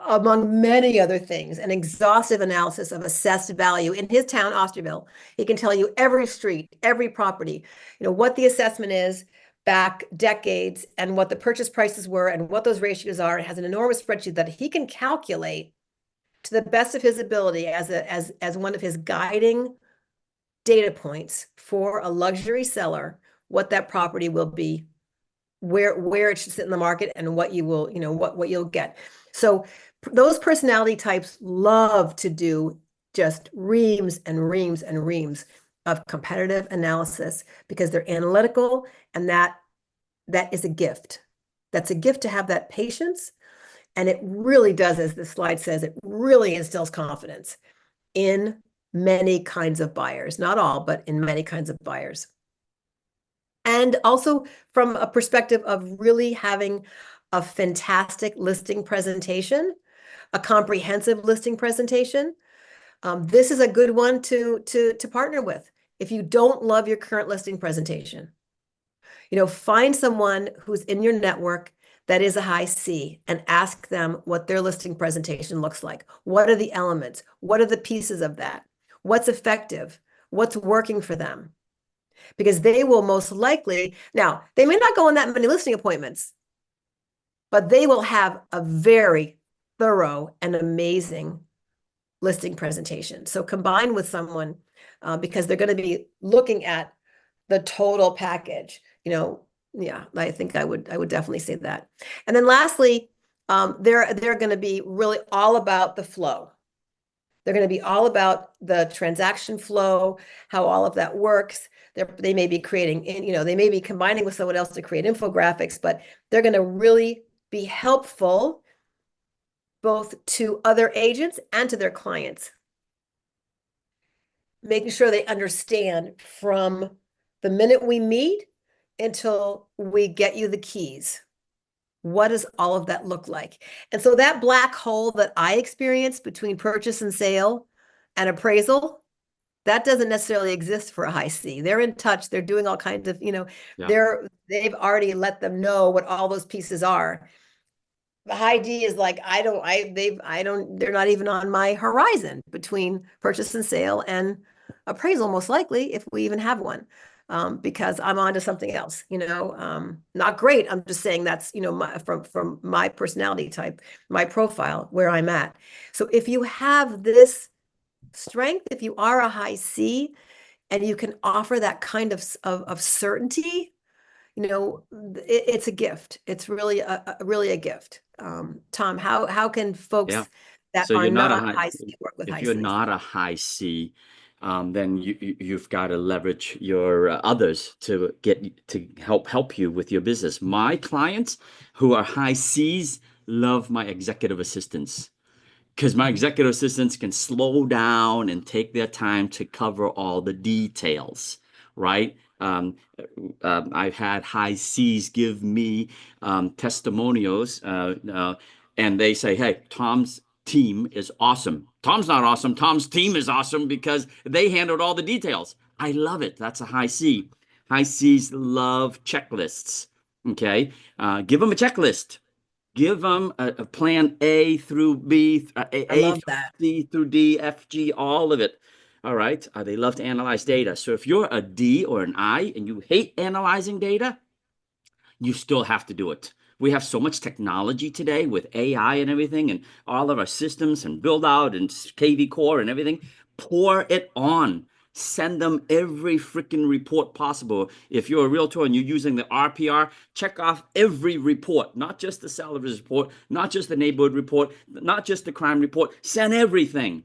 among many other things, an exhaustive analysis of assessed value in his town, Osterville. He can tell you every street, every property, what the assessment is back decades and what the purchase prices were and what those ratios are. It has an enormous spreadsheet that he can calculate to the best of his ability as one of his guiding data points for a luxury seller, what that property will be, where it should sit in the market, and what you will, what you'll get. So those personality types love to do just reams and reams and reams of competitive analysis because they're analytical, and that is a gift. That's a gift to have that patience. And it really does, as the slide says, it really instills confidence in many kinds of buyers, not all, but in many kinds of buyers. And also from a perspective of really having a fantastic listing presentation, a comprehensive listing presentation. This is a good one to partner with. If you don't love your current listing presentation, find someone who's in your network that is a high C and ask them what their listing presentation looks like. What are the elements? What are the pieces of that? What's effective? What's working for them? Because they will most likely, now, they may not go on that many listing appointments, but they will have a very thorough and amazing listing presentation. So combine with someone because they're going to be looking at the total package, yeah, I think I would definitely say that. And then lastly, they're going to be really all about the flow. They're going to be all about the transaction flow, how all of that works. They may be creating, they may be combining with someone else to create infographics, but they're going to really be helpful both to other agents and to their clients. Making sure they understand from the minute we meet until we get you the keys. What does all of that look like? And so that black hole that I experienced between purchase and sale and appraisal, that doesn't necessarily exist for a high C. They're in touch. They're doing all kinds of, they've already let them know what all those pieces are. The high D is like, they're not even on my horizon between purchase and sale and appraisal, most likely, if we even have one. Because I'm on to something else, not great. I'm just saying that's, from my personality type, my profile, where I'm at. So if you have this strength, if you are a high C and you can offer that kind of certainty, it's a gift. It's really really a gift. Tom, how can folks Yeah. that So are you're not a not high, high C work with if high you're C? not a high C, then you've got to leverage your others to help you with your business. My clients who are high Cs love my executive assistants, because my executive assistants can slow down and take their time to cover all the details, right? I've had high Cs give me testimonials, and they say, hey, Tom's team is awesome. Tom's not awesome. Tom's team is awesome because they handled all the details. I love it. That's a high C. High Cs love checklists. Okay. Give them a checklist. Give them a plan A through B, I A love through that. C through D, F, G, all of it. All right. They love to analyze data. So if you're a D or an I and you hate analyzing data, you still have to do it. We have so much technology today with AI and everything, and all of our systems and build out and KV core and everything. Pour it on. Send them every freaking report possible. If you're a realtor and you're using the RPR, check off every report, not just the seller's report, not just the neighborhood report, not just the crime report. Send everything.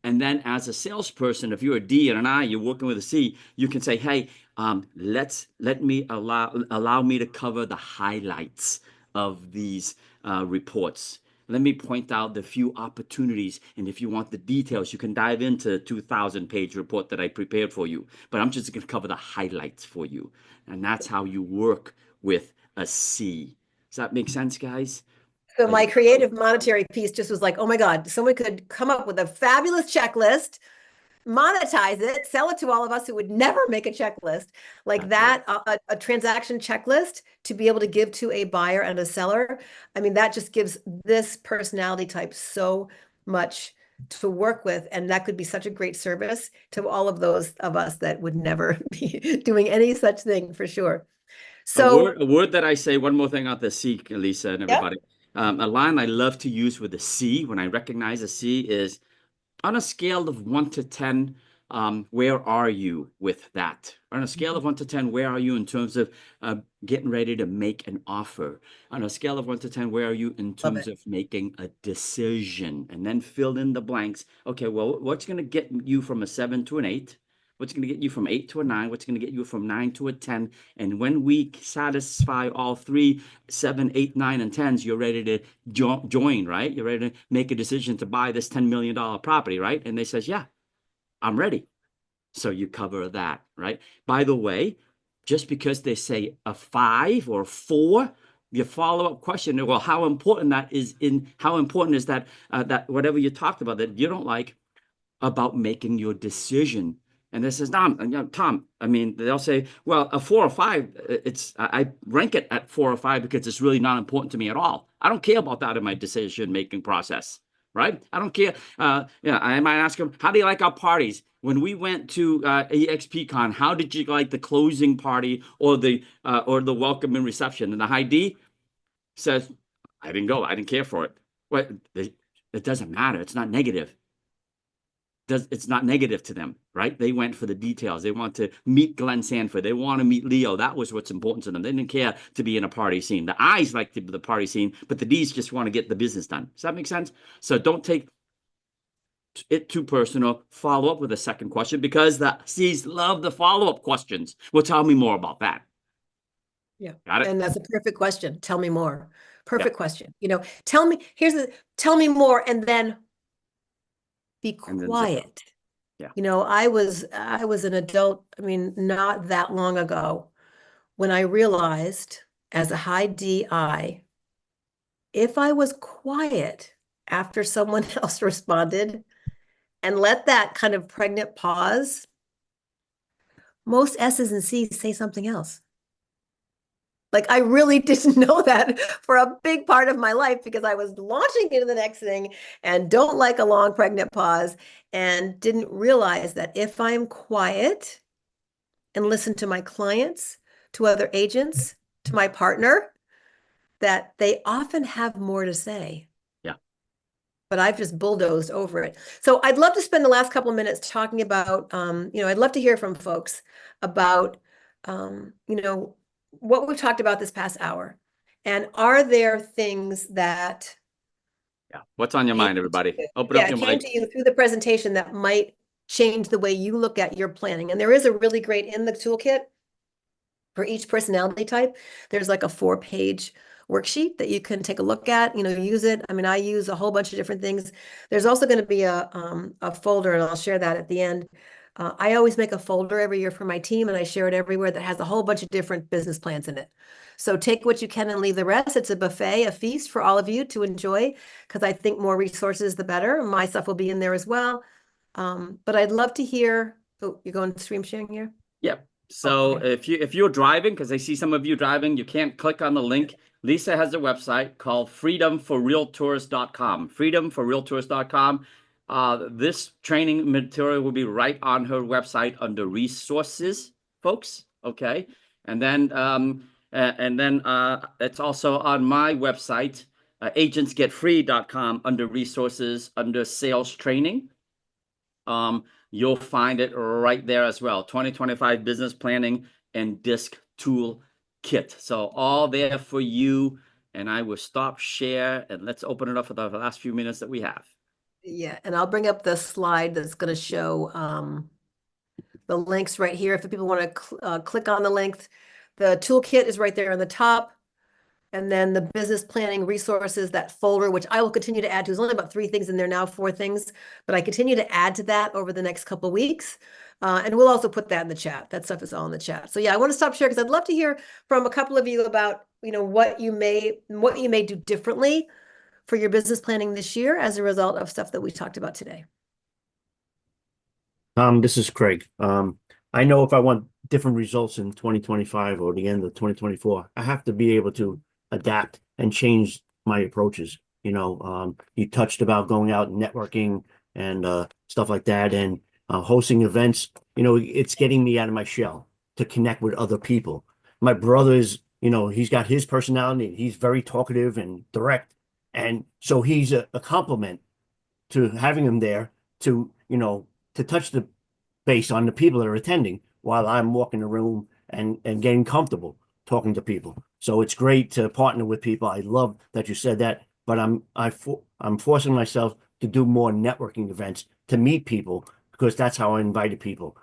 And then as a salesperson, if you're a D and an I, you're working with a C, you can say, hey, let me allow me to cover the highlights of these reports. Let me point out the few opportunities. And if you want the details, you can dive into the 2,000-page report that I prepared for you. But I'm just going to cover the highlights for you. And that's how you work with a C. Does that make sense, guys? So my creative monetary piece just was like, oh my God, someone could come up with a fabulous checklist, monetize it, sell it to all of us who would never make a checklist like That's that, a transaction checklist to be able to give to a buyer and a seller. I mean, that just gives this personality type so much to work with. And that could be such a great service to all of those of us that would never be doing any such thing, for sure. So, A word that I say, one more thing on the C, Lisa and yeah, everybody. A line I love to use with the C when I recognize a C is, on a scale of 1 to 10, where are you with that? On a scale of 1 to 10, where are you in terms of getting ready to make an offer? On a scale of 1 to 10, where are you in love terms it. of making a decision? And then fill in the blanks. Okay, well, what's going to get you from a 7 to an 8? What's going to get you from 8 to a 9? What's going to get you from 9 to a 10? And when we satisfy all three, 7, 8, 9, and 10s, you're ready to join, right? You're ready to make a decision to buy this $10 million property, right? And they says, yeah, I'm ready. So you cover that, right? By the way, just because they say a 5 or 4, your follow-up question, well, how important is that that whatever you talked about that you don't like about making your decision. And this is Tom. I mean, they'll say, well, a 4 or 5, I rank it at 4 or 5 because it's really not important to me at all. I don't care about that in my decision-making process, right? I don't care. I might ask them, how do you like our parties? When we went to EXPCon, how did you like the closing party or the welcome and reception? And the high D says, I didn't go. I didn't care for it. Well, it doesn't matter. It's not negative. It's not negative to them, right? They went for the details. They want to meet Glenn Sanford. They want to meet Leo. That was what's important to them. They didn't care to be in a party scene. The I's like the party scene, but the D's just want to get the business done. Does that make sense? So don't take it too personal, follow up with a second question because the C's love the follow-up questions. Well, tell me more about that. Yeah. Got it? And that's a perfect question. Tell me more. Perfect Yeah. question. Tell me more, and then be And then zip. quiet. Yeah. I was an adult, not that long ago, when I realized as a high DI, if I was quiet after someone else responded and let that kind of pregnant pause, most S's and C's say something else. Like, I really didn't know that for a big part of my life because I was launching into the next thing and don't like a long pregnant pause and didn't realize that if I'm quiet and listen to my clients, to other agents, to my partner, that they often have more to say. Yeah. But I've just bulldozed over it. So I'd love to spend the last couple of minutes talking about, I'd love to hear from folks about, what we've talked about this past hour. And are there things that Yeah. What's on your mind, everybody? Open up your came mic. to you through the presentation that might change the way you look at your planning? And there is a really great in the toolkit for each personality type. There's like a 4-page worksheet that you can take a look at, use it. I use a whole bunch of different things. There's also going to be a folder, and I'll share that at the end. I always make a folder every year for my team, and I share it everywhere, that has a whole bunch of different business plans in it. So take what you can and leave the rest. It's a buffet, a feast for all of you to enjoy, because I think more resources, the better. My stuff will be in there as well. But I'd love to hear, oh, you're going stream sharing here? Yep. So okay. if you're driving, because I see some of you driving, you can't click on the link. Lisa has a website called freedomforrealtours.com. Freedomforrealtours.com. This training material will be right on her website under resources, folks. Okay. And then it's also on my website, agentsgetfree.com, under resources, under sales training. You'll find it right there as well. 2025 business planning and disc tool kit. So all there for you. And I will stop share and let's open it up for the last few minutes that we have. Yeah, and I'll bring up the slide that's going to show the links right here. If people want to click on the links, the toolkit is right there on the top. And then the business planning resources, that folder, which I will continue to add to. There's only about 3 things in there now, 4 things, but I continue to add to that over the next couple of weeks. And we'll also put that in the chat. That stuff is all in the chat. So yeah, I want to stop sharing because I'd love to hear from a couple of you about, what you may do differently for your business planning this year as a result of stuff that we talked about today. This is Craig. I know if I want different results in 2025 or the end of 2024, I have to be able to adapt and change my approaches. You touched about going out and networking and stuff like that, and hosting events. It's getting me out of my shell to connect with other people. My brother is, he's got his personality. He's very talkative and direct, and so he's a compliment to having him there to, to touch the base on the people that are attending while I'm walking the room and getting comfortable talking to people. So it's great to partner with people. I love that you said that, but I'm forcing myself to do more networking events to meet people because that's how I invited people.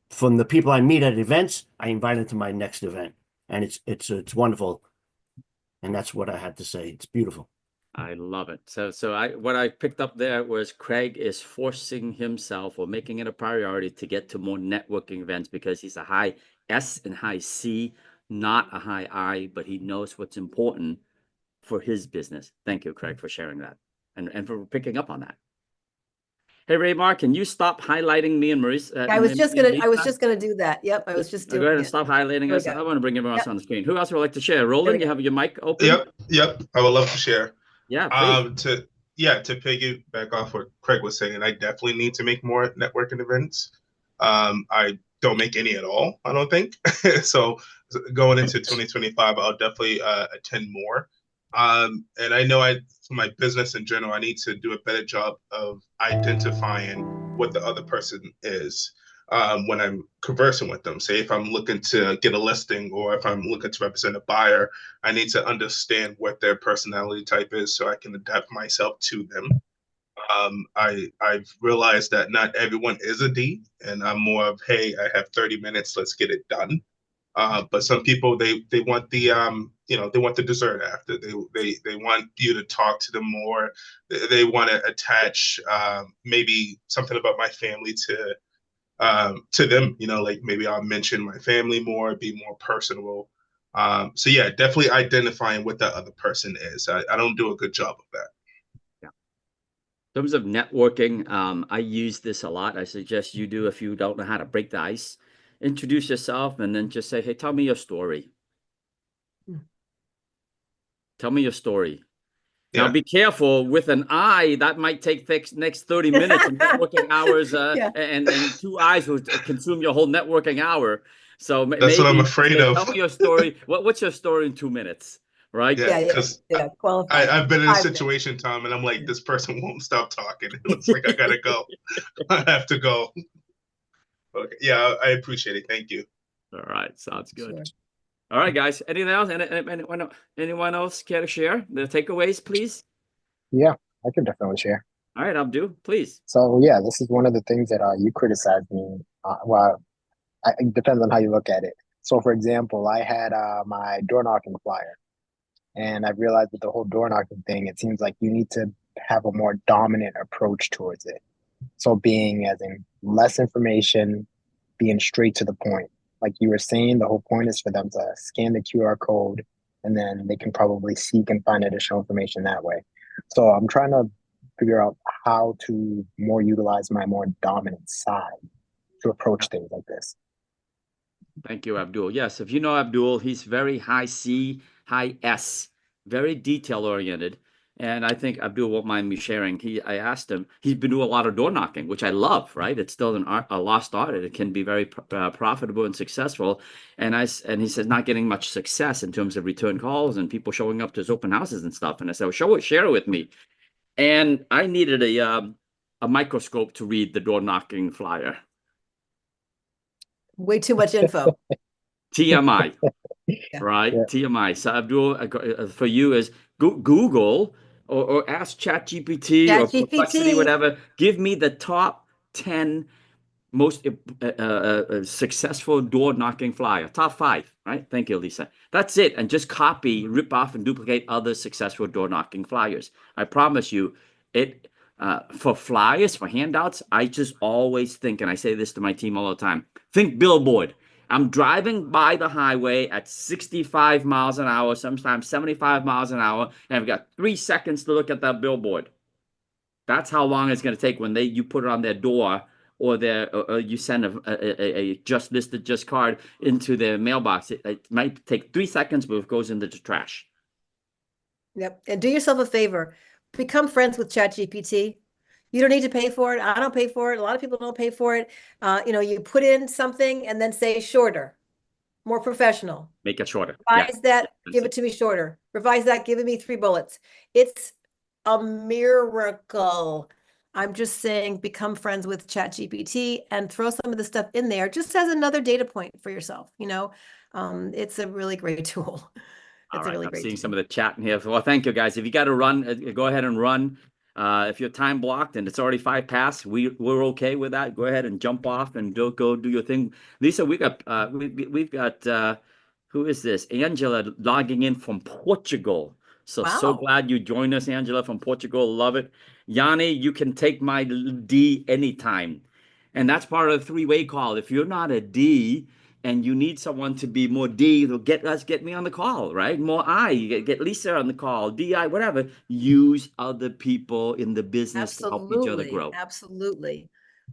From the people I meet at events, I invite them to my next event, and it's wonderful. And that's what I had to say. It's beautiful. I love it. So what I picked up there was Craig is forcing himself or making it a priority to get to more networking events because he's a high S and high C, not a high I, but he knows what's important for his business. Thank you, Craig, for sharing that and for picking up on that. Hey, Raymar, can you stop highlighting me and Maurice? I was just gonna do that. Yep, I was just doing Go ahead and it. stop highlighting us. I want to bring everyone else on the screen. Who else would like to share? Roland, you have your mic open? Yep. I would love to share. Yeah, please. To piggyback off what Craig was saying, I definitely need to make more networking events. I don't make any at all, I don't think. So going into 2025, I'll definitely attend more. And I know for my business in general, I need to do a better job of identifying what the other person is when I'm conversing with them. Say if I'm looking to get a listing or if I'm looking to represent a buyer, I need to understand what their personality type is so I can adapt myself to them. I've realized that not everyone is a D, and I'm more of, hey, I have 30 minutes, let's get it done. But some people they want the they want the dessert after. They want you to talk to them more. They want to attach maybe something about my family to them. Like maybe I'll mention my family more, be more personable. So yeah, definitely identifying what that other person is. I don't do a good job of that. In terms of networking, I use this a lot. I suggest you do if you don't know how to break the ice. Introduce yourself and then just say, hey, tell me your story. Tell me your story. Now, Yeah. be careful with an eye. That might take next 30 minutes of networking hours, Yeah. and two eyes will consume your whole networking hour. So That's what I'm maybe afraid say, of. tell me your story. What's your story in 2 minutes, right? Yeah, Yeah, yeah, because yeah. Qualify. I've been in a 5 minutes. situation, Tom, and I'm like, this person won't stop talking. It looks like I gotta go. I have to go. Okay. Yeah, I appreciate it. Thank you. All right, sounds good. Sure. All right, guys. Anything else? Anyone else care to share the takeaways, please? Yeah, I can definitely share. All right, Abdul, please. So yeah, this is one of the things that you criticized me. Well, it depends on how you look at it. So for example, I had my door knocking flyer, and I realized with the whole door knocking thing, it seems like you need to have a more dominant approach towards it. So being as in less information, being straight to the point. Like you were saying, the whole point is for them to scan the QR code and then they can probably seek and find additional information that way. So I'm trying to figure out how to more utilize my more dominant side to approach things like this. Thank you, Abdul. Yes, if you know Abdul, he's very high C, high S, very detail oriented. And I think Abdul won't mind me sharing. I asked him, he's been doing a lot of door knocking, which I love, right? It's still a lost art. It can be very profitable and successful. And he says not getting much success in terms of return calls and people showing up to his open houses and stuff. And I said, well, share it with me. And I needed a microscope to read the door knocking flyer. Way too much info. TMI. Yeah. Right? Yeah. TMI. So Abdul, for you is Google or ask ChatGPT or Perplexity, ChatGPT. whatever. Give me the top 10 most successful door knocking flyer. Top 5, right? Thank you, Lisa. That's it. And just copy, rip off, and duplicate other successful door knocking flyers. I promise you, for flyers, for handouts, I just always think, and I say this to my team all the time, think billboard. I'm driving by the highway at 65 miles an hour, sometimes 75 miles an hour, and I've got 3 seconds to look at that billboard. That's how long it's going to take when you put it on their door or you send a just listed just card into their mailbox. It might take 3 seconds, but it goes into the trash. Yep. And do yourself a favor. Become friends with ChatGPT. You don't need to pay for it. I don't pay for it. A lot of people don't pay for it. You put in something and then say shorter, more professional. Make it shorter. Revise that, give it to me shorter. Revise that, give me 3 bullets. It's a miracle. I'm just saying, become friends with ChatGPT and throw some of the stuff in there just as another data point for yourself. It's a really great tool. All It's a right, really I'm great seeing tool. some of the chat in here. Well, thank you, guys. If you got to run, go ahead and run. If you're time blocked and it's already 5 past, we're okay with that. Go ahead and jump off and go do your thing. Lisa, we've got who is this? Angela logging in from Portugal. So Wow. glad you joined us, Angela from Portugal. Love it. Yanni, you can take my D anytime. And that's part of the 3-way call. If you're not a D, and you need someone to be more D, get me on the call, right? More I, get Lisa on the call, DI, whatever. Use other people in the business to help each other grow. Absolutely.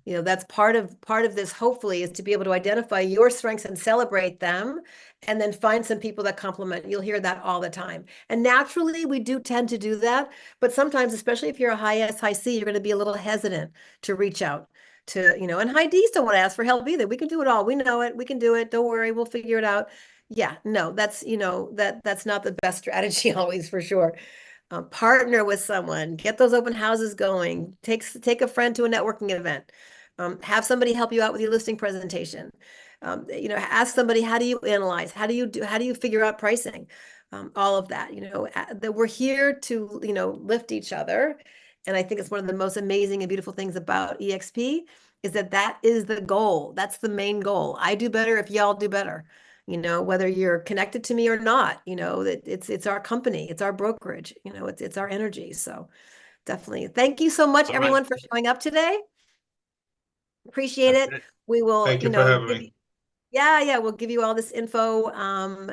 That's part of this, hopefully, is to be able to identify your strengths and celebrate them, and then find some people that complement. You'll hear that all the time. And naturally, we do tend to do that, but sometimes, especially if you're a high S, high C, you're going to be a little hesitant to reach out to, and high Ds don't want to ask for help either. We can do it all. We know it. We can do it. Don't worry, we'll figure it out. Yeah, no, that's, that's not the best strategy always, for sure. Partner with someone, get those open houses going, take a friend to a networking event, have somebody help you out with your listing presentation. Ask somebody, how do you analyze? How do you figure out pricing? All of that, that we're here to, lift each other And I think it's one of the most amazing and beautiful things about EXP is that that is the goal. That's the main goal. I do better if y'all do better. You know, whether you're connected to me or not, you know, that it's our company, it's our brokerage, you know, it's our energy. So definitely. Thank you so much, All right. everyone, for showing up today. Appreciate That's it. it. We will, Thank you you for know, having give me. you, yeah, we'll give you all this info.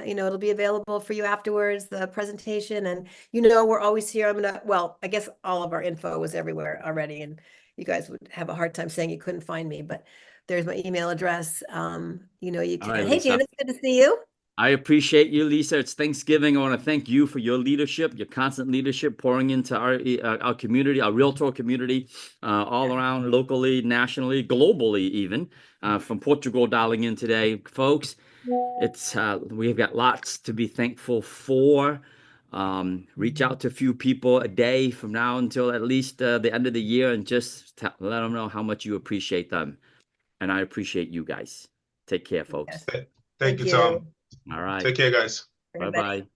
You know, it'll be available for you afterwards, the presentation. And, you know, we're always here. Well, I guess all of our info was everywhere already, and you guys would have a hard time saying you couldn't find me, but there's my email address. You know, you All can. right, Hey, Lisa. Janice, good to see you. I appreciate you, Lisa. It's Thanksgiving. I want to thank you for your leadership, your constant leadership, pouring into our community, our Realtor community, all around, locally, nationally, globally, even from Portugal, dialing in today, folks. It's we've got lots to be thankful for. Reach out to a few people a day from now until at least the end of the year, and just let them know how much you appreciate them. And I appreciate you guys. Take care, folks. Yes. Thank you, you. Tom. All right. Take care, guys. Bye Everybody. bye.